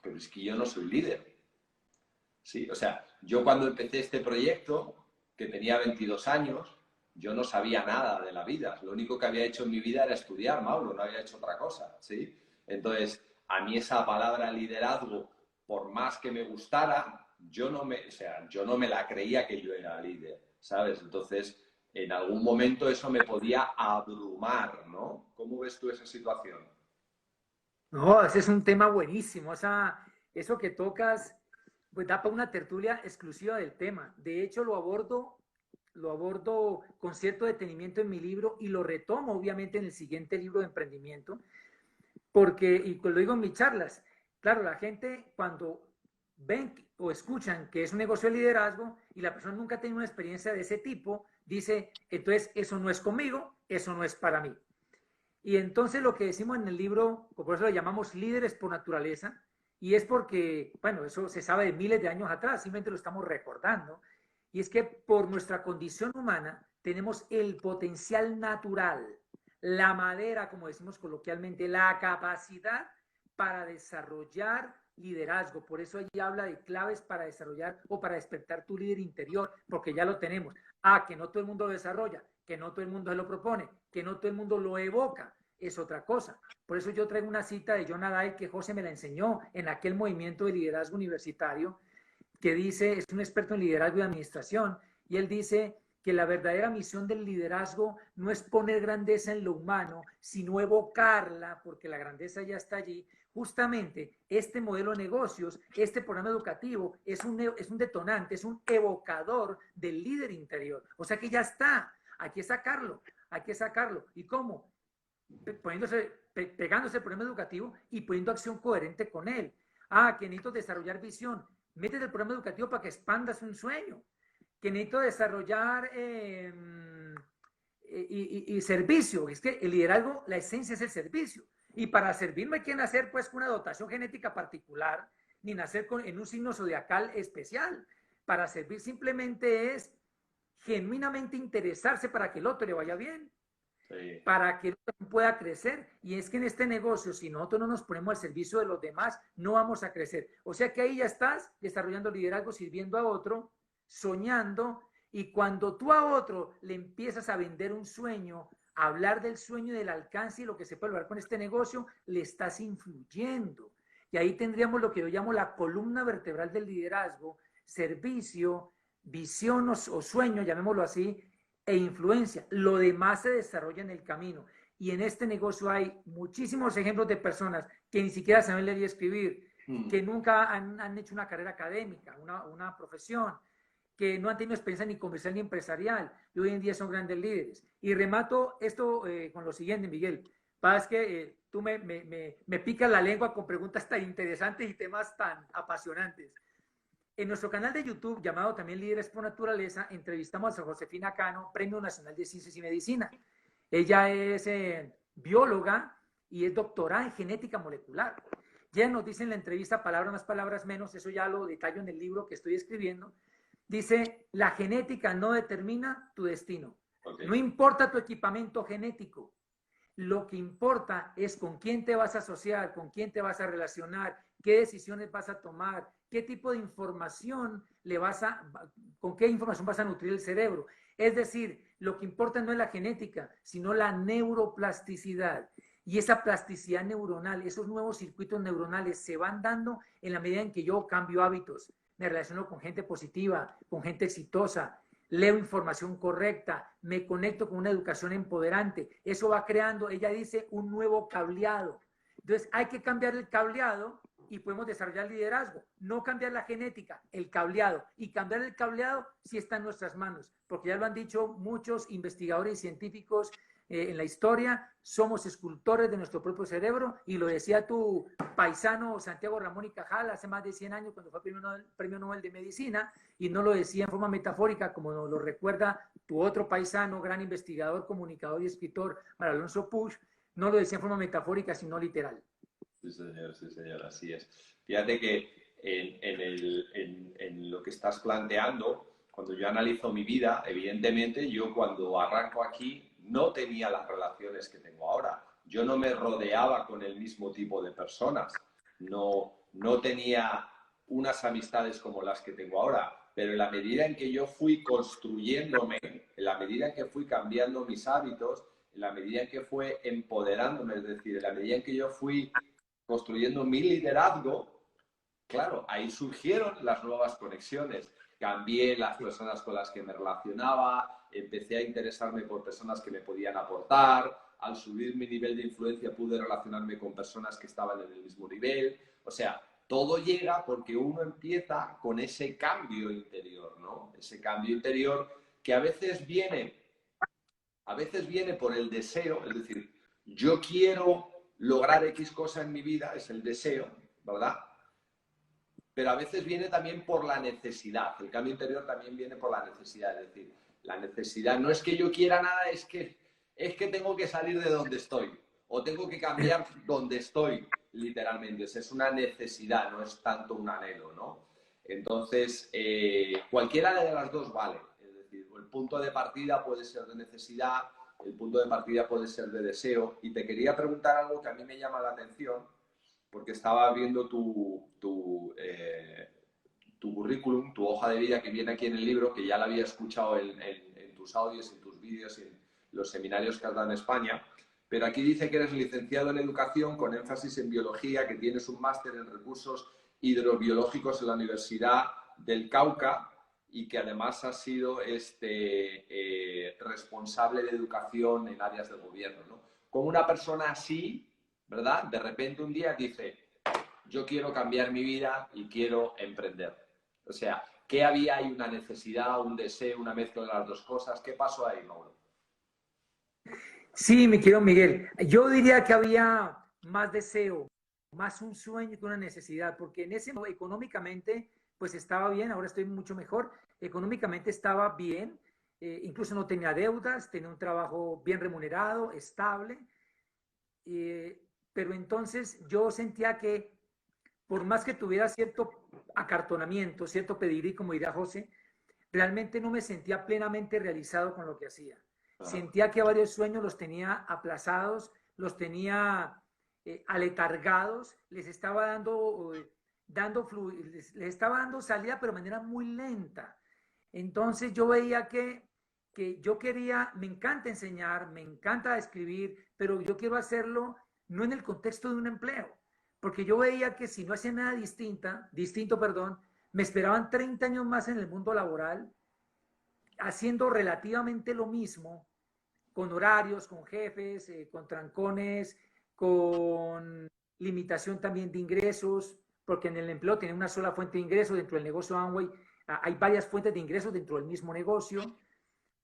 pero es que yo no soy líder? Sí, o sea, yo cuando empecé este proyecto, que tenía 22 años, yo no sabía nada de la vida. Lo único que había hecho en mi vida era estudiar, Mauro, no había hecho otra cosa, ¿sí? Entonces, a mí esa palabra liderazgo, por más que me gustara, yo no me la creía que yo era líder, ¿sabes? Entonces, en algún momento eso me podía abrumar, ¿no? ¿Cómo ves tú esa situación? No, ese es un tema buenísimo. Eso que tocas, pues da para una tertulia exclusiva del tema. De hecho, lo abordo con cierto detenimiento en mi libro y lo retomo obviamente en el siguiente libro de emprendimiento, porque, y lo digo en mis charlas, claro, la gente cuando ven o escuchan que es un negocio de liderazgo y la persona nunca ha tenido una experiencia de ese tipo, dice, entonces eso no es conmigo, eso no es para mí. Y entonces lo que decimos en el libro, por eso lo llamamos líderes por naturaleza, y es porque, bueno, eso se sabe de miles de años atrás, simplemente lo estamos recordando, y es que por nuestra condición humana tenemos el potencial natural, la madera, como decimos coloquialmente, la capacidad para desarrollar liderazgo. Por eso ella habla de claves para desarrollar o para despertar tu líder interior, porque ya lo tenemos. Ah, que no todo el mundo lo desarrolla, que no todo el mundo se lo propone, que no todo el mundo lo evoca, es otra cosa. Por eso yo traigo una cita de John Adai que José me la enseñó en aquel movimiento de liderazgo universitario, que dice, es un experto en liderazgo y administración, y él dice que la verdadera misión del liderazgo no es poner grandeza en lo humano, sino evocarla, porque la grandeza ya está allí. Justamente este modelo de negocios, este programa educativo, es un detonante, es un evocador del líder interior. O sea que ya está, hay que sacarlo, hay que sacarlo. ¿Y cómo? Pegándose el programa educativo y poniendo acción coherente con él. Ah, que necesito desarrollar visión. Métete el programa educativo para que expandas un sueño. Que necesito desarrollar y servicio. Es que el liderazgo, la esencia es el servicio. Y para servir no hay que nacer pues con una dotación genética particular, ni nacer en un signo zodiacal especial. Para servir simplemente es genuinamente interesarse para que el otro le vaya bien, Sí. para que pueda crecer. Y es que en este negocio, si nosotros no nos ponemos al servicio de los demás, no vamos a crecer. O sea que ahí ya estás desarrollando liderazgo, sirviendo a otro, soñando, y cuando tú a otro le empiezas a vender un sueño, a hablar del sueño y del alcance y lo que se puede lograr con este negocio, le estás influyendo. Y ahí tendríamos lo que yo llamo la columna vertebral del liderazgo: servicio, visión o sueño, llamémoslo así, e influencia. Lo demás se desarrolla en el camino. Y en este negocio hay muchísimos ejemplos de personas que ni siquiera saben leer y escribir, que nunca han hecho una carrera académica, una profesión, que no han tenido experiencia ni comercial ni empresarial, y hoy en día son grandes líderes. Y remato esto con lo siguiente, Miguel. Pasa que tú me picas la lengua con preguntas tan interesantes y temas tan apasionantes. En nuestro canal de YouTube, llamado también Líderes por Naturaleza, entrevistamos a Josefina Cano, Premio Nacional de Ciencias y Medicina. Ella es bióloga y es doctorada en genética molecular. Ya nos dice en la entrevista, palabras más, palabras menos, eso ya lo detallo en el libro que estoy escribiendo. Dice, la genética no determina tu destino. Okay. No importa tu equipamiento genético. Lo que importa es con quién te vas a asociar, con quién te vas a relacionar, qué decisiones vas a tomar, qué tipo de información con qué información vas a nutrir el cerebro. Es decir, lo que importa no es la genética, sino la neuroplasticidad. Y esa plasticidad neuronal, esos nuevos circuitos neuronales se van dando en la medida en que yo cambio hábitos, me relaciono con gente positiva, con gente exitosa, leo información correcta, me conecto con una educación empoderante. Eso va creando, ella dice, un nuevo cableado. Entonces hay que cambiar el cableado y podemos desarrollar liderazgo. No cambiar la genética, el cableado. Y cambiar el cableado sí está en nuestras manos, porque ya lo han dicho muchos investigadores y científicos en la historia, somos escultores de nuestro propio cerebro, y lo decía tu paisano Santiago Ramón y Cajal hace más de 100 años cuando fue premio Nobel de Medicina, y no lo decía en forma metafórica como lo recuerda tu otro paisano, gran investigador, comunicador y escritor, Mario Alonso Puig, no lo decía en forma metafórica, sino literal. Sí, señor, así es. Fíjate que en lo que estás planteando, cuando yo analizo mi vida, evidentemente yo cuando arranco aquí no tenía las relaciones que tengo ahora. Yo no me rodeaba con el mismo tipo de personas. No tenía unas amistades como las que tengo ahora. Pero en la medida en que yo fui construyéndome, en la medida en que fui cambiando mis hábitos, en la medida en que fue empoderándome, es decir, en la medida en que yo fui construyendo mi liderazgo, claro, ahí surgieron las nuevas conexiones. Cambié las personas con las que me relacionaba, empecé a interesarme por personas que me podían aportar, al subir mi nivel de influencia pude relacionarme con personas que estaban en el mismo nivel. O sea, todo llega porque uno empieza con ese cambio interior, ¿no? Ese cambio interior que a veces viene por el deseo, es decir, yo quiero lograr X cosa en mi vida, es el deseo, ¿verdad? Pero a veces viene también por la necesidad. El cambio interior también viene por la necesidad. Es decir, la necesidad no es que yo quiera nada, es que tengo que salir de donde estoy o tengo que cambiar donde estoy, literalmente. Es una necesidad, no es tanto un anhelo, ¿no? Entonces, cualquiera de las dos vale. Es decir, el punto de partida puede ser de necesidad, el punto de partida puede ser de deseo. Y te quería preguntar algo que a mí me llama la atención, porque estaba viendo tu currículum, tu hoja de vida que viene aquí en el libro, que ya la había escuchado en tus audios, en tus vídeos, en los seminarios que has dado en España, pero aquí dice que eres licenciado en educación con énfasis en biología, que tienes un máster en recursos hidrobiológicos en la Universidad del Cauca y que además has sido responsable de educación en áreas del gobierno, ¿no? Como una persona así, ¿verdad? De repente un día dice, yo quiero cambiar mi vida y quiero emprender. O sea, ¿qué había ahí? ¿Una necesidad, un deseo, una mezcla de las dos cosas? ¿Qué pasó ahí, Mauro? Sí, mi querido Miguel, yo diría que había más deseo, más un sueño que una necesidad, porque en ese momento económicamente pues estaba bien, ahora estoy mucho mejor, económicamente estaba bien, incluso no tenía deudas, tenía un trabajo bien remunerado, estable, pero entonces yo sentía que por más que tuviera cierto acartonamiento, cierto pedigrí, como diría José, realmente no me sentía plenamente realizado con lo que hacía. Sentía que varios sueños los tenía aplazados, los tenía aletargados, les estaba les estaba dando salida, pero de manera muy lenta. Entonces yo veía que yo quería, me encanta enseñar, me encanta escribir, pero yo quiero hacerlo no en el contexto de un empleo, porque yo veía que si no hacía nada distinto, me esperaban 30 años más en el mundo laboral, haciendo relativamente lo mismo, con horarios, con jefes, con trancones, con limitación también de ingresos, porque en el empleo tiene una sola fuente de ingresos, dentro del negocio Amway hay varias fuentes de ingresos dentro del mismo negocio,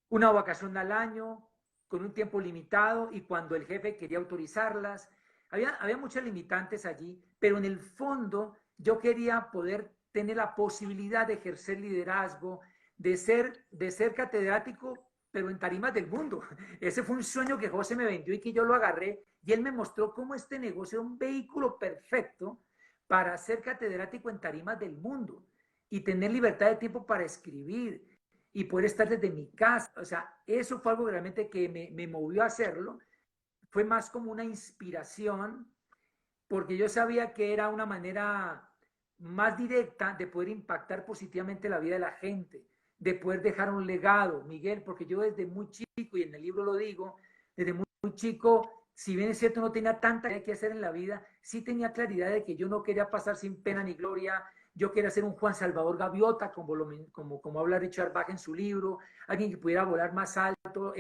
una vacación al año, con un tiempo limitado y cuando el jefe quería autorizarlas. Había muchas limitantes allí, pero en el fondo yo quería poder tener la posibilidad de ejercer liderazgo, de ser catedrático, pero en tarimas del mundo. Ese fue un sueño que José me vendió y que yo lo agarré y él me mostró cómo este negocio era un vehículo perfecto para ser catedrático en tarimas del mundo y tener libertad de tiempo para escribir y poder estar desde mi casa. O sea, eso fue algo realmente que me movió a hacerlo. Fue más como una inspiración, porque yo sabía que era una manera más directa de poder impactar positivamente la vida de la gente, de poder dejar un legado, Miguel, porque yo desde muy chico, y en el libro lo digo, desde muy chico, si bien es cierto no tenía tanta que hacer en la vida, sí tenía claridad de que yo no quería pasar sin pena ni gloria. Yo quería ser un Juan Salvador Gaviota, como habla Richard Bach en su libro, alguien que pudiera volar más alto,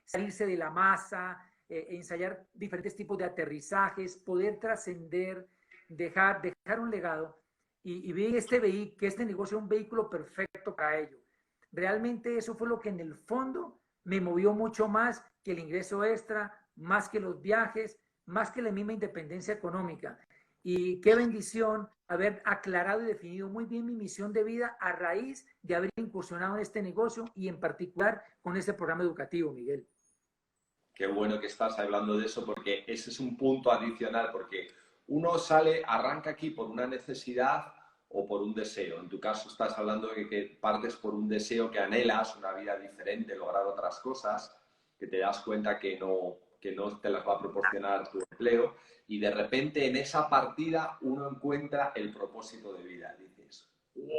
salirse de la masa, ensayar diferentes tipos de aterrizajes, poder trascender, dejar un legado y vi que este negocio es un vehículo perfecto para ello. Realmente eso fue lo que en el fondo me movió mucho más que el ingreso extra, más que los viajes, más que la misma independencia económica. Y qué bendición haber aclarado y definido muy bien mi misión de vida a raíz de haber incursionado en este negocio y en particular con este programa educativo, Miguel. Qué bueno que estás hablando de eso porque ese es un punto adicional, porque uno sale, arranca aquí por una necesidad o por un deseo. En tu caso estás hablando de que partes por un deseo que anhelas, una vida diferente, lograr otras cosas, que te das cuenta que no te las va a proporcionar tu empleo y de repente en esa partida uno encuentra el propósito de vida. Dices, ¡guau!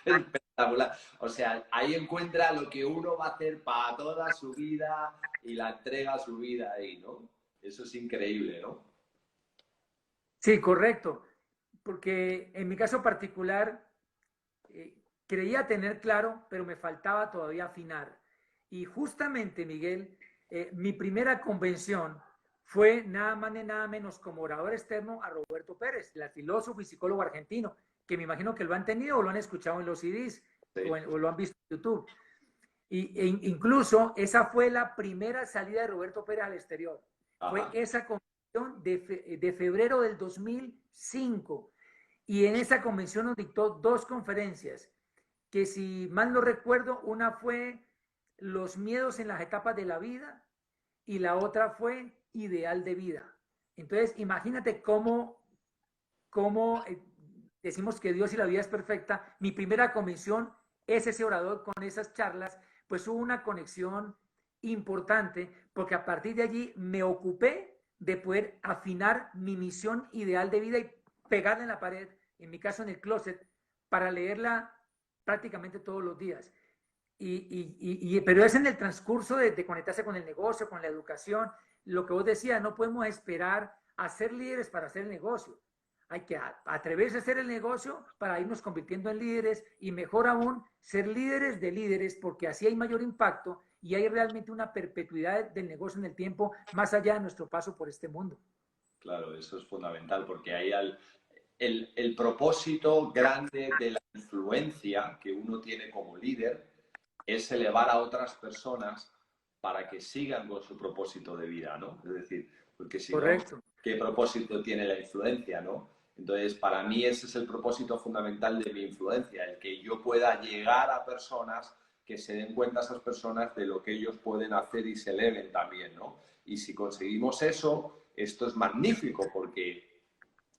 Espectacular. O sea, ahí encuentra lo que uno va a hacer para toda su vida y la entrega a su vida ahí, ¿no? Eso es increíble, ¿no? Sí, correcto. Porque en mi caso particular, creía tener claro, pero me faltaba todavía afinar. Y justamente, Miguel, mi primera convención fue nada más ni nada menos como orador externo a Roberto Pérez, el filósofo y psicólogo argentino, que me imagino que lo han tenido o lo han escuchado en los CDs Sí. o lo han visto en YouTube. Incluso esa fue la primera salida de Roberto Pérez al exterior. Fue Ajá. esa convención de febrero del 2005. Y en esa convención nos dictó dos conferencias, que si mal no recuerdo, una fue los miedos en las etapas de la vida y la otra fue ideal de vida. Entonces, imagínate cómo decimos que Dios y la vida es perfecta. Mi primera convención es ese orador con esas charlas, pues hubo una conexión importante porque a partir de allí me ocupé de poder afinar mi misión ideal de vida y pegarla en la pared, en mi caso en el closet, para leerla prácticamente todos los días. Pero es en el transcurso de conectarse con el negocio, con la educación. Lo que vos decías, no podemos esperar a ser líderes para hacer el negocio. Hay que atreverse a hacer el negocio para irnos convirtiendo en líderes y mejor aún ser líderes de líderes porque así hay mayor impacto y hay realmente una perpetuidad del negocio en el tiempo más allá de nuestro paso por este mundo. Claro, eso es fundamental porque ahí el propósito grande de la influencia que uno tiene como líder es elevar a otras personas para que sigan con su propósito de vida, ¿no? Es decir, porque si no, Correcto. ¿qué propósito tiene la influencia, no? Entonces, para mí ese es el propósito fundamental de mi influencia, el que yo pueda llegar a personas que se den cuenta esas personas de lo que ellos pueden hacer y se eleven también, ¿no? Y si conseguimos eso, esto es magnífico porque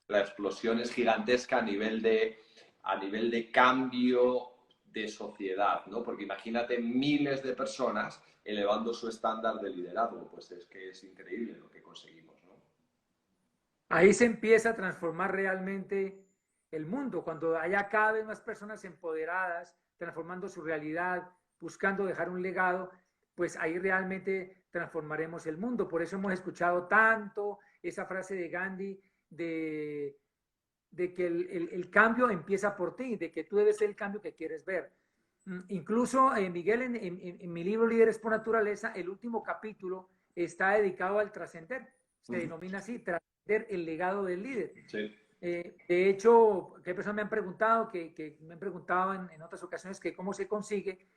la explosión es gigantesca a nivel de cambio de sociedad, ¿no? Porque imagínate miles de personas elevando su estándar de liderazgo, pues es que es increíble lo que conseguimos, ¿no? Ahí se empieza a transformar realmente el mundo, cuando haya cada vez más personas empoderadas, transformando su realidad, buscando dejar un legado, pues ahí realmente transformaremos el mundo. Por eso hemos escuchado tanto esa frase de Gandhi de que el cambio empieza por ti, de que tú debes ser el cambio que quieres ver. Incluso, Miguel, en mi libro Líderes por Naturaleza, el último capítulo está dedicado al trascender. Se denomina así, trascender el legado del líder. Sí. De hecho, que personas me han preguntado, que me han preguntado en otras ocasiones que cómo se consigue.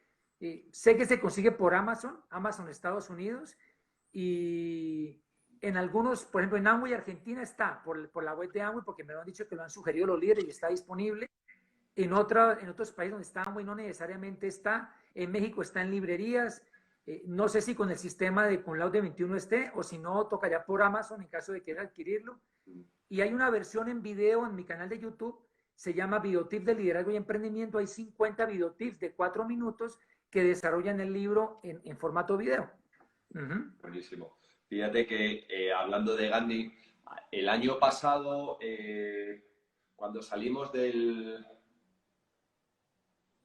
Sé que se consigue por Amazon, Amazon Estados Unidos, y en algunos, por ejemplo, en Amway Argentina está, por la web de Amway, porque me lo han dicho que lo han sugerido los líderes y está disponible. En otros países donde está Amway no necesariamente está. En México está en librerías. No sé si con el sistema de con Laude 21 esté o si no, tocaría por Amazon en caso de querer adquirirlo. Y hay una versión en video en mi canal de YouTube, se llama Videotips de Liderazgo y Emprendimiento. Hay 50 videotips de 4 minutos que desarrollan el libro en formato video. Buenísimo. Fíjate que hablando de Gandhi, el año pasado, cuando salimos del...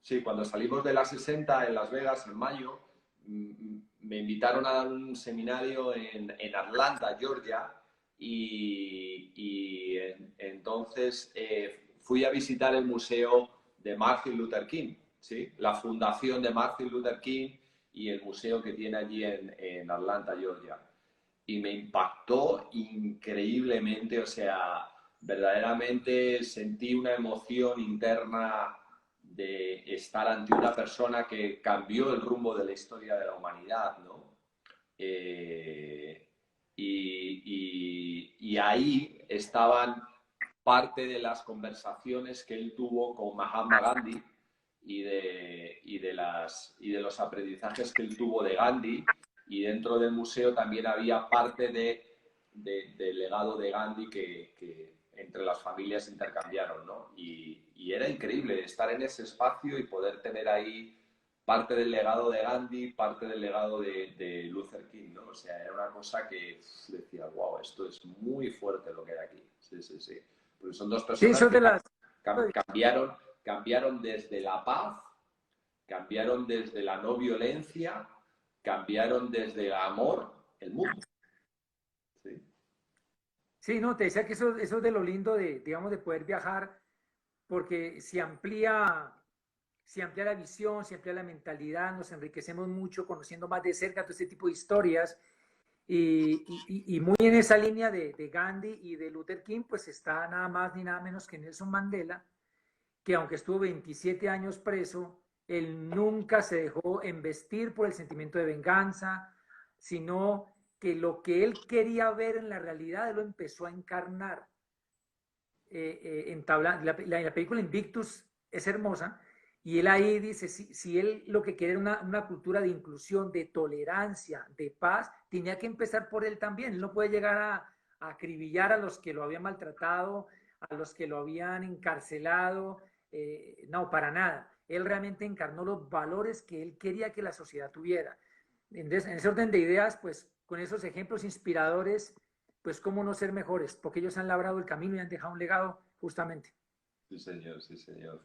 Sí, cuando salimos de la 60 en Las Vegas en mayo, me invitaron a dar un seminario en Atlanta, Georgia, y entonces fui a visitar el museo de Martin Luther King, ¿sí? La fundación de Martin Luther King y el museo que tiene allí en Atlanta, Georgia. Y me impactó increíblemente, o sea, verdaderamente sentí una emoción interna de estar ante una persona que cambió el rumbo de la historia de la humanidad, ¿no? eh, y ahí estaban parte de las conversaciones que él tuvo con Mahatma Gandhi y de los aprendizajes que él tuvo de Gandhi. Y dentro del museo también había parte del legado de Gandhi que entre las familias intercambiaron, ¿no? Y era increíble estar en ese espacio y poder tener ahí parte del legado de Gandhi, parte del legado de Luther King, ¿no? O sea, era una cosa que decía, wow, esto es muy fuerte lo que hay aquí. Sí, sí, sí. Porque son dos Sí, personas son que de las... cambiaron desde la paz, cambiaron desde la no violencia, cambiaron desde el amor, el mundo. Sí, Sí, no, te decía que eso es de lo lindo de, digamos, de poder viajar, porque se amplía la visión, se amplía la mentalidad, nos enriquecemos mucho conociendo más de cerca todo este tipo de historias. Y muy en esa línea de Gandhi y de Luther King, pues está nada más ni nada menos que Nelson Mandela, que aunque estuvo 27 años preso, él nunca se dejó embestir por el sentimiento de venganza, sino que lo que él quería ver en la realidad, él lo empezó a encarnar. La película Invictus es hermosa, y él ahí dice, si él lo que quiere era una cultura de inclusión, de tolerancia, de paz, tenía que empezar por él también. Él no puede llegar a acribillar a los que lo habían maltratado, a los que lo habían encarcelado, no, para nada. Él realmente encarnó los valores que él quería que la sociedad tuviera. Entonces, en ese orden de ideas, pues con esos ejemplos inspiradores, pues cómo no ser mejores, porque ellos han labrado el camino y han dejado un legado justamente. sí, señor, sí, señor.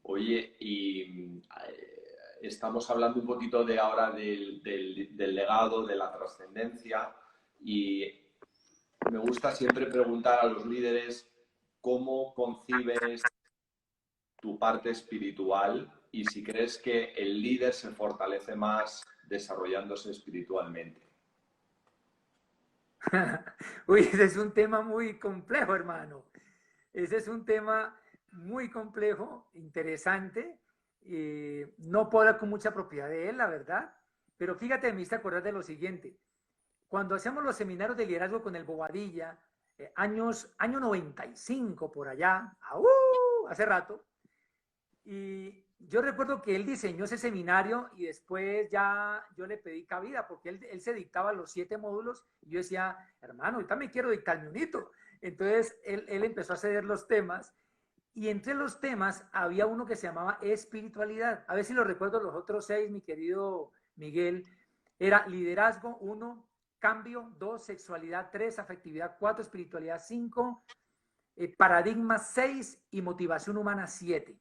Oye, y estamos hablando un poquito de ahora del legado, de la trascendencia, y me gusta siempre preguntar a los líderes cómo concibes tu parte espiritual y si crees que el líder se fortalece más desarrollándose espiritualmente. Uy, ese es un tema muy complejo, hermano. Ese es un tema muy complejo, interesante. No puedo hablar con mucha propiedad de él, la verdad. Pero fíjate, me hice acordar de lo siguiente. Cuando hacíamos los seminarios de liderazgo con el Bobadilla, año 95 por allá, hace rato, y yo recuerdo que él diseñó ese seminario y después ya yo le pedí cabida porque él se dictaba los 7 módulos y yo decía, hermano, ahorita me quiero dictarme unito. Entonces él empezó a ceder los temas y entre los temas había uno que se llamaba espiritualidad. A ver si lo recuerdo los otros 6, mi querido Miguel. Era liderazgo 1, cambio 2, sexualidad 3, afectividad 4, espiritualidad 5, paradigma 6 y motivación humana 7.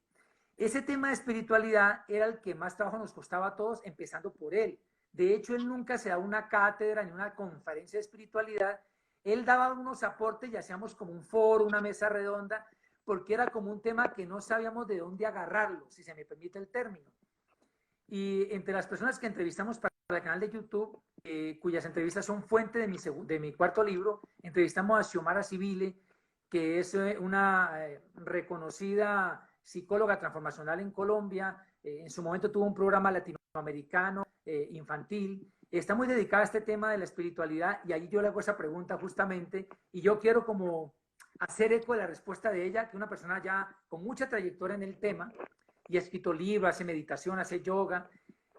Ese tema de espiritualidad era el que más trabajo nos costaba a todos, empezando por él. De hecho, él nunca se da una cátedra ni una conferencia de espiritualidad. Él daba unos aportes y hacíamos como un foro, una mesa redonda, porque era como un tema que no sabíamos de dónde agarrarlo, si se me permite el término. Y entre las personas que entrevistamos para el canal de YouTube, cuyas entrevistas son fuente de mi cuarto libro, entrevistamos a Xiomara Civile, que es una reconocida psicóloga transformacional en Colombia. En su momento tuvo un programa latinoamericano infantil. Está muy dedicada a este tema de la espiritualidad y ahí yo le hago esa pregunta justamente y yo quiero como hacer eco de la respuesta de ella, que es una persona ya con mucha trayectoria en el tema y ha escrito libros, hace meditación, hace yoga.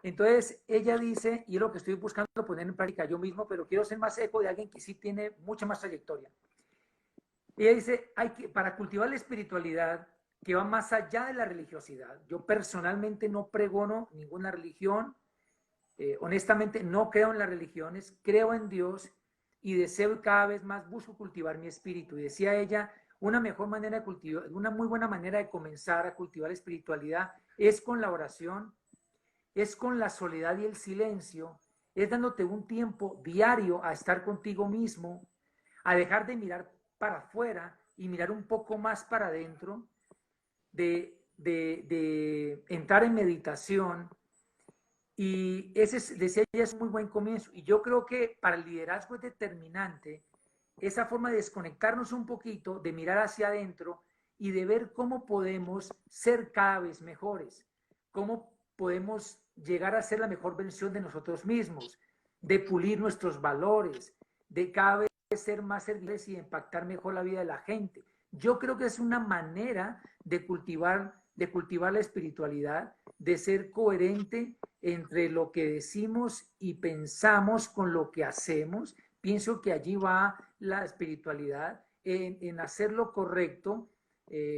Entonces ella dice, y es lo que estoy buscando poner en práctica yo mismo, pero quiero ser más eco de alguien que sí tiene mucha más trayectoria. Ella dice, para cultivar la espiritualidad que va más allá de la religiosidad. Yo personalmente no pregono ninguna religión, honestamente no creo en las religiones, creo en Dios y deseo cada vez más, busco cultivar mi espíritu. Y decía ella, una mejor manera de cultivar, una muy buena manera de comenzar a cultivar la espiritualidad es con la oración, es con la soledad y el silencio, es dándote un tiempo diario a estar contigo mismo, a dejar de mirar para afuera y mirar un poco más para adentro, de entrar en meditación. Y ese, decía ella, es un muy buen comienzo. Y yo creo que para el liderazgo es determinante esa forma de desconectarnos un poquito, de mirar hacia adentro y de ver cómo podemos ser cada vez mejores, cómo podemos llegar a ser la mejor versión de nosotros mismos. de pulir nuestros valores, de cada vez ser más serviciales y impactar mejor la vida de la gente. Yo creo que es una manera de cultivar la espiritualidad, de ser coherente entre lo que decimos y pensamos con lo que hacemos. Pienso que allí va la espiritualidad, en hacer lo correcto,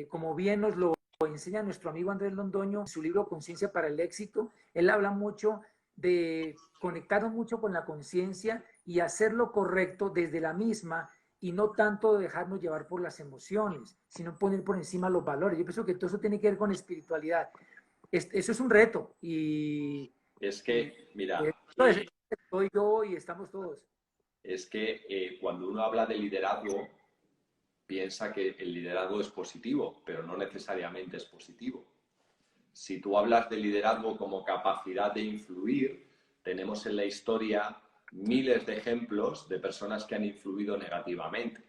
como bien nos lo enseña nuestro amigo Andrés Londoño en su libro Conciencia para el Éxito. Él habla mucho de conectarnos mucho con la conciencia y hacer lo correcto desde la misma, y no tanto dejarnos llevar por las emociones, sino poner por encima los valores. Yo pienso que todo eso tiene que ver con espiritualidad. Eso es un reto y Es que, mira, estoy yo y estamos todos. es que cuando uno habla de liderazgo, piensa que el liderazgo es positivo, pero no necesariamente es positivo. Si tú hablas de liderazgo como capacidad de influir, tenemos en la historia miles de ejemplos de personas que han influido negativamente,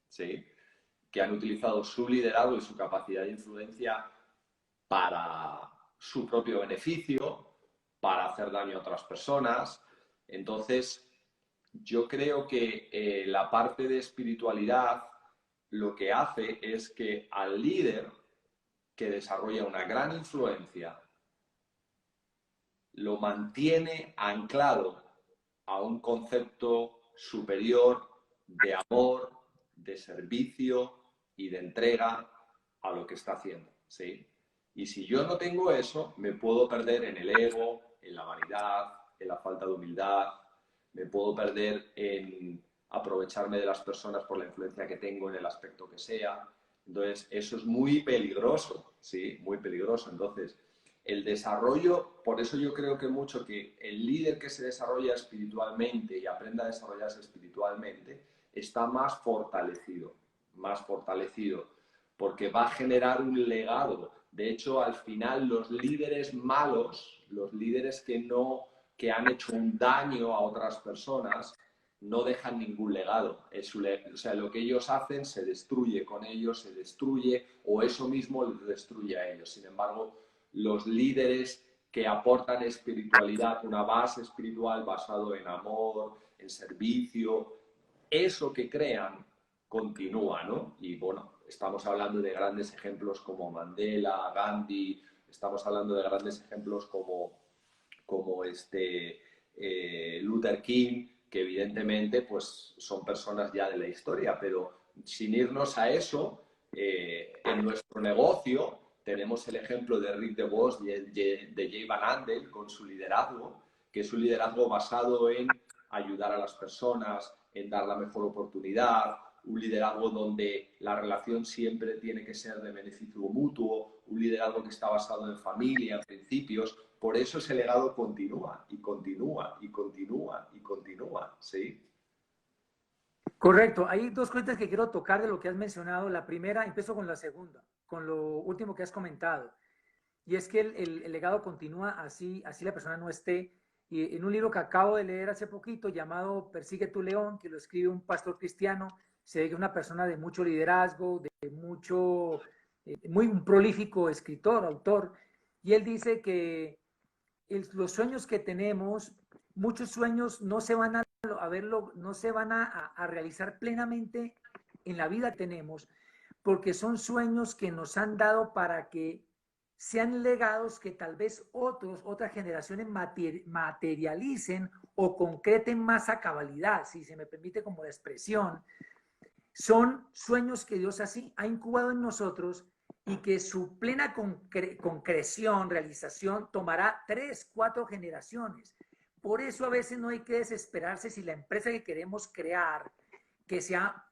¿sí? Que han utilizado su liderazgo y su capacidad de influencia para su propio beneficio, para hacer daño a otras personas. Entonces, yo creo que la parte de espiritualidad lo que hace es que al líder que desarrolla una gran influencia lo mantiene anclado a un concepto superior de amor, de servicio y de entrega a lo que está haciendo, ¿sí? Y si yo no tengo eso, me puedo perder en el ego, en la vanidad, en la falta de humildad, me puedo perder en aprovecharme de las personas por la influencia que tengo en el aspecto que sea. Entonces, eso es muy peligroso, ¿sí? Muy peligroso. Entonces, el desarrollo, por eso yo creo que mucho que el líder que se desarrolla espiritualmente y aprenda a desarrollarse espiritualmente está más fortalecido, porque va a generar un legado. De hecho, al final, los líderes malos, los líderes que han hecho un daño a otras personas, no dejan ningún legado. O sea, lo que ellos hacen se destruye con ellos, se destruye, o eso mismo les destruye a ellos. Sin embargo, los líderes que aportan espiritualidad, una base espiritual basado en amor, en servicio, eso que crean continúa, ¿no? Y bueno, estamos hablando de grandes ejemplos como Mandela, Gandhi, estamos hablando de grandes ejemplos como Luther King, que evidentemente pues son personas ya de la historia, pero sin irnos a eso, en nuestro negocio tenemos el ejemplo de Rick DeVos y de Jay Van Andel con su liderazgo, que es un liderazgo basado en ayudar a las personas, en dar la mejor oportunidad, un liderazgo donde la relación siempre tiene que ser de beneficio mutuo, un liderazgo que está basado en familia, en principios. Por eso ese legado continúa y continúa y continúa y continúa, ¿sí? Correcto. Hay dos cosas que quiero tocar de lo que has mencionado. La primera, empiezo con la segunda, con lo último que has comentado. Y es que el legado continúa así la persona no esté. Y en un libro que acabo de leer hace poquito llamado Persigue tu león, que lo escribe un pastor cristiano, se ve que es una persona de mucho liderazgo, de mucho, muy un prolífico escritor, autor. Y él dice que los sueños que tenemos, muchos sueños no se van a verlo, no se van a realizar plenamente en la vida que tenemos, porque son sueños que nos han dado para que sean legados que tal vez otras generaciones materialicen o concreten más a cabalidad, si se me permite como la expresión. Son sueños que Dios así ha incubado en nosotros y que su plena concreción, realización, tomará 3, 4 generaciones. Por eso a veces no hay que desesperarse si la empresa que queremos crear, que sea,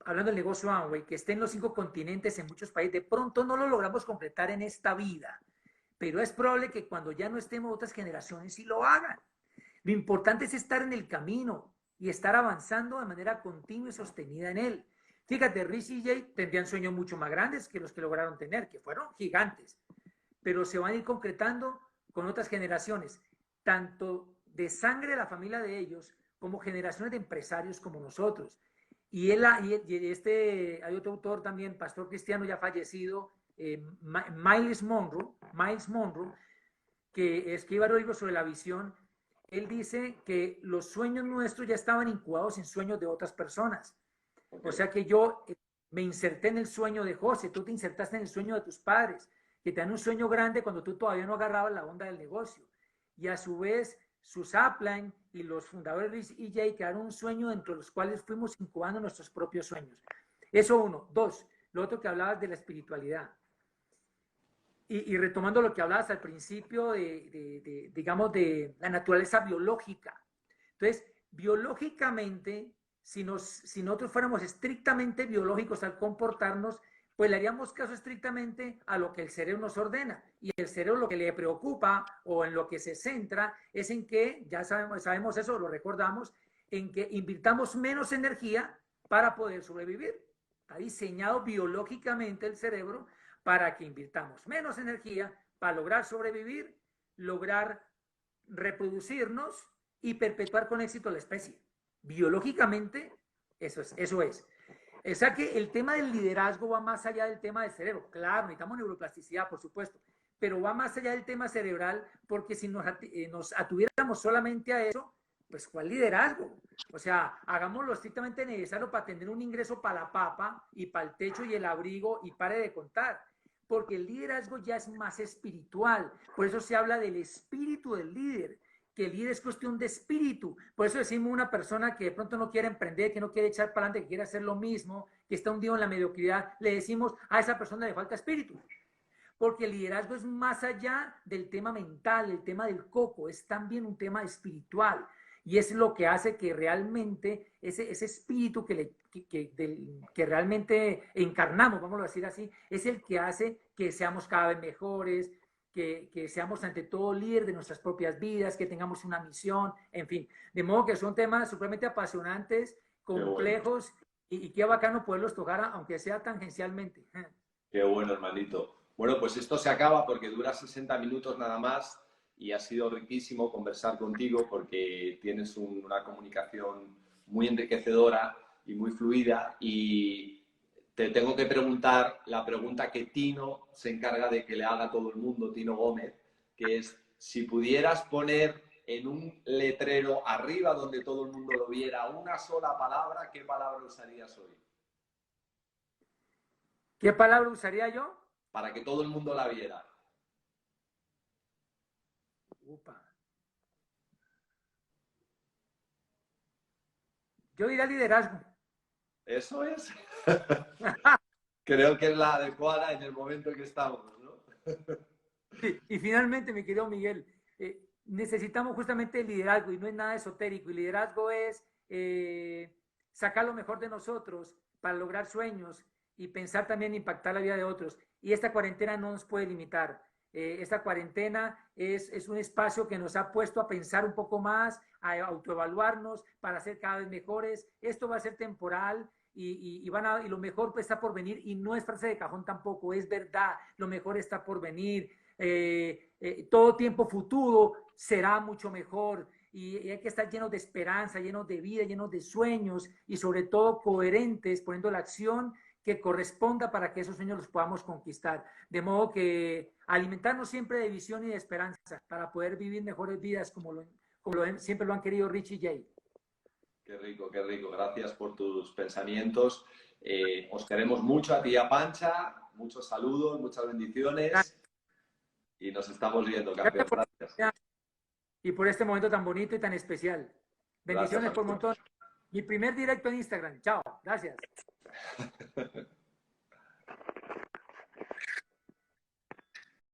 hablando del negocio Amway, que esté en los 5 continentes, en muchos países, de pronto no lo logramos completar en esta vida, pero es probable que cuando ya no estemos otras generaciones sí lo hagan. Lo importante es estar en el camino y estar avanzando de manera continua y sostenida en él. Fíjate, Rich y Jay tendrían sueños mucho más grandes que los que lograron tener, que fueron gigantes, pero se van a ir concretando con otras generaciones, tanto de sangre de la familia de ellos, como generaciones de empresarios como nosotros. Y hay otro autor también, pastor cristiano ya fallecido, Miles Monroe, que escribe un libro sobre la visión, él dice que los sueños nuestros ya estaban incubados en sueños de otras personas. O sea que yo me inserté en el sueño de José, tú te insertaste en el sueño de tus padres, que te dan un sueño grande cuando tú todavía no agarrabas la onda del negocio. Y a su vez, sus upline y los fundadores Rich y Jay crearon un sueño dentro de los cuales fuimos incubando nuestros propios sueños. Eso uno. Dos, lo otro que hablabas de la espiritualidad. Y retomando lo que hablabas al principio digamos, de la naturaleza biológica. Entonces, biológicamente, si nosotros fuéramos estrictamente biológicos al comportarnos, pues le haríamos caso estrictamente a lo que el cerebro nos ordena. Y el cerebro lo que le preocupa o en lo que se centra es en que, ya sabemos eso, lo recordamos, en que invirtamos menos energía para poder sobrevivir. Está diseñado biológicamente el cerebro para que invirtamos menos energía para lograr sobrevivir, lograr reproducirnos y perpetuar con éxito la especie. Biológicamente, eso es. O sea que el tema del liderazgo va más allá del tema del cerebro. Claro, necesitamos neuroplasticidad, por supuesto, pero va más allá del tema cerebral, porque si nos atuviéramos solamente a eso, pues ¿cuál liderazgo? O sea, hagamos lo estrictamente necesario para tener un ingreso para la papa y para el techo y el abrigo y pare de contar. Porque el liderazgo ya es más espiritual. Por eso se habla del espíritu del líder, que el líder es cuestión de espíritu. Por eso decimos una persona que de pronto no quiere emprender, que no quiere echar para adelante, que quiere hacer lo mismo, que está hundido en la mediocridad, le decimos a esa persona le falta espíritu. Porque el liderazgo es más allá del tema mental, el tema del coco, es también un tema espiritual. Y es lo que hace que realmente ese espíritu que realmente encarnamos, vamos a decir así, es el que hace que seamos cada vez mejores, que seamos ante todo líder de nuestras propias vidas, que tengamos una misión, en fin. De modo que son temas supremamente apasionantes, complejos, y qué bacano poderlos tocar, aunque sea tangencialmente. Qué bueno, hermanito. Bueno, pues esto se acaba porque dura 60 minutos nada más. Y ha sido riquísimo conversar contigo porque tienes una comunicación muy enriquecedora y muy fluida. Y te tengo que preguntar la pregunta que Tino se encarga de que le haga a todo el mundo, Tino Gómez, que es, si pudieras poner en un letrero arriba donde todo el mundo lo viera una sola palabra, ¿qué palabra usarías hoy? ¿Qué palabra usaría yo? Para que todo el mundo la viera. Upa. Yo diría liderazgo. Eso es. Creo que es la adecuada en el momento en que estamos, ¿no? Sí, y finalmente, mi querido Miguel, necesitamos justamente el liderazgo y no es nada esotérico. El liderazgo es sacar lo mejor de nosotros para lograr sueños y pensar también en impactar la vida de otros. Y esta cuarentena no nos puede limitar. Esta cuarentena es un espacio que nos ha puesto a pensar un poco más, a autoevaluarnos para ser cada vez mejores. Esto va a ser temporal y lo mejor está por venir y no es frase de cajón tampoco, es verdad, lo mejor está por venir. Todo tiempo futuro será mucho mejor y hay que estar llenos de esperanza, llenos de vida, llenos de sueños y sobre todo coherentes, poniendo la acción que corresponda para que esos sueños los podamos conquistar. De modo que alimentarnos siempre de visión y de esperanza para poder vivir mejores vidas como siempre lo han querido Rich y Jay. Qué rico, qué rico. Gracias por tus pensamientos. Os queremos mucho a ti y a Pancha. Muchos saludos, muchas bendiciones. Gracias. Y nos estamos viendo, campeón. Gracias. Y por este momento tan bonito y tan especial. Bendiciones por un montón. Mi primer directo en Instagram. Chao. Gracias.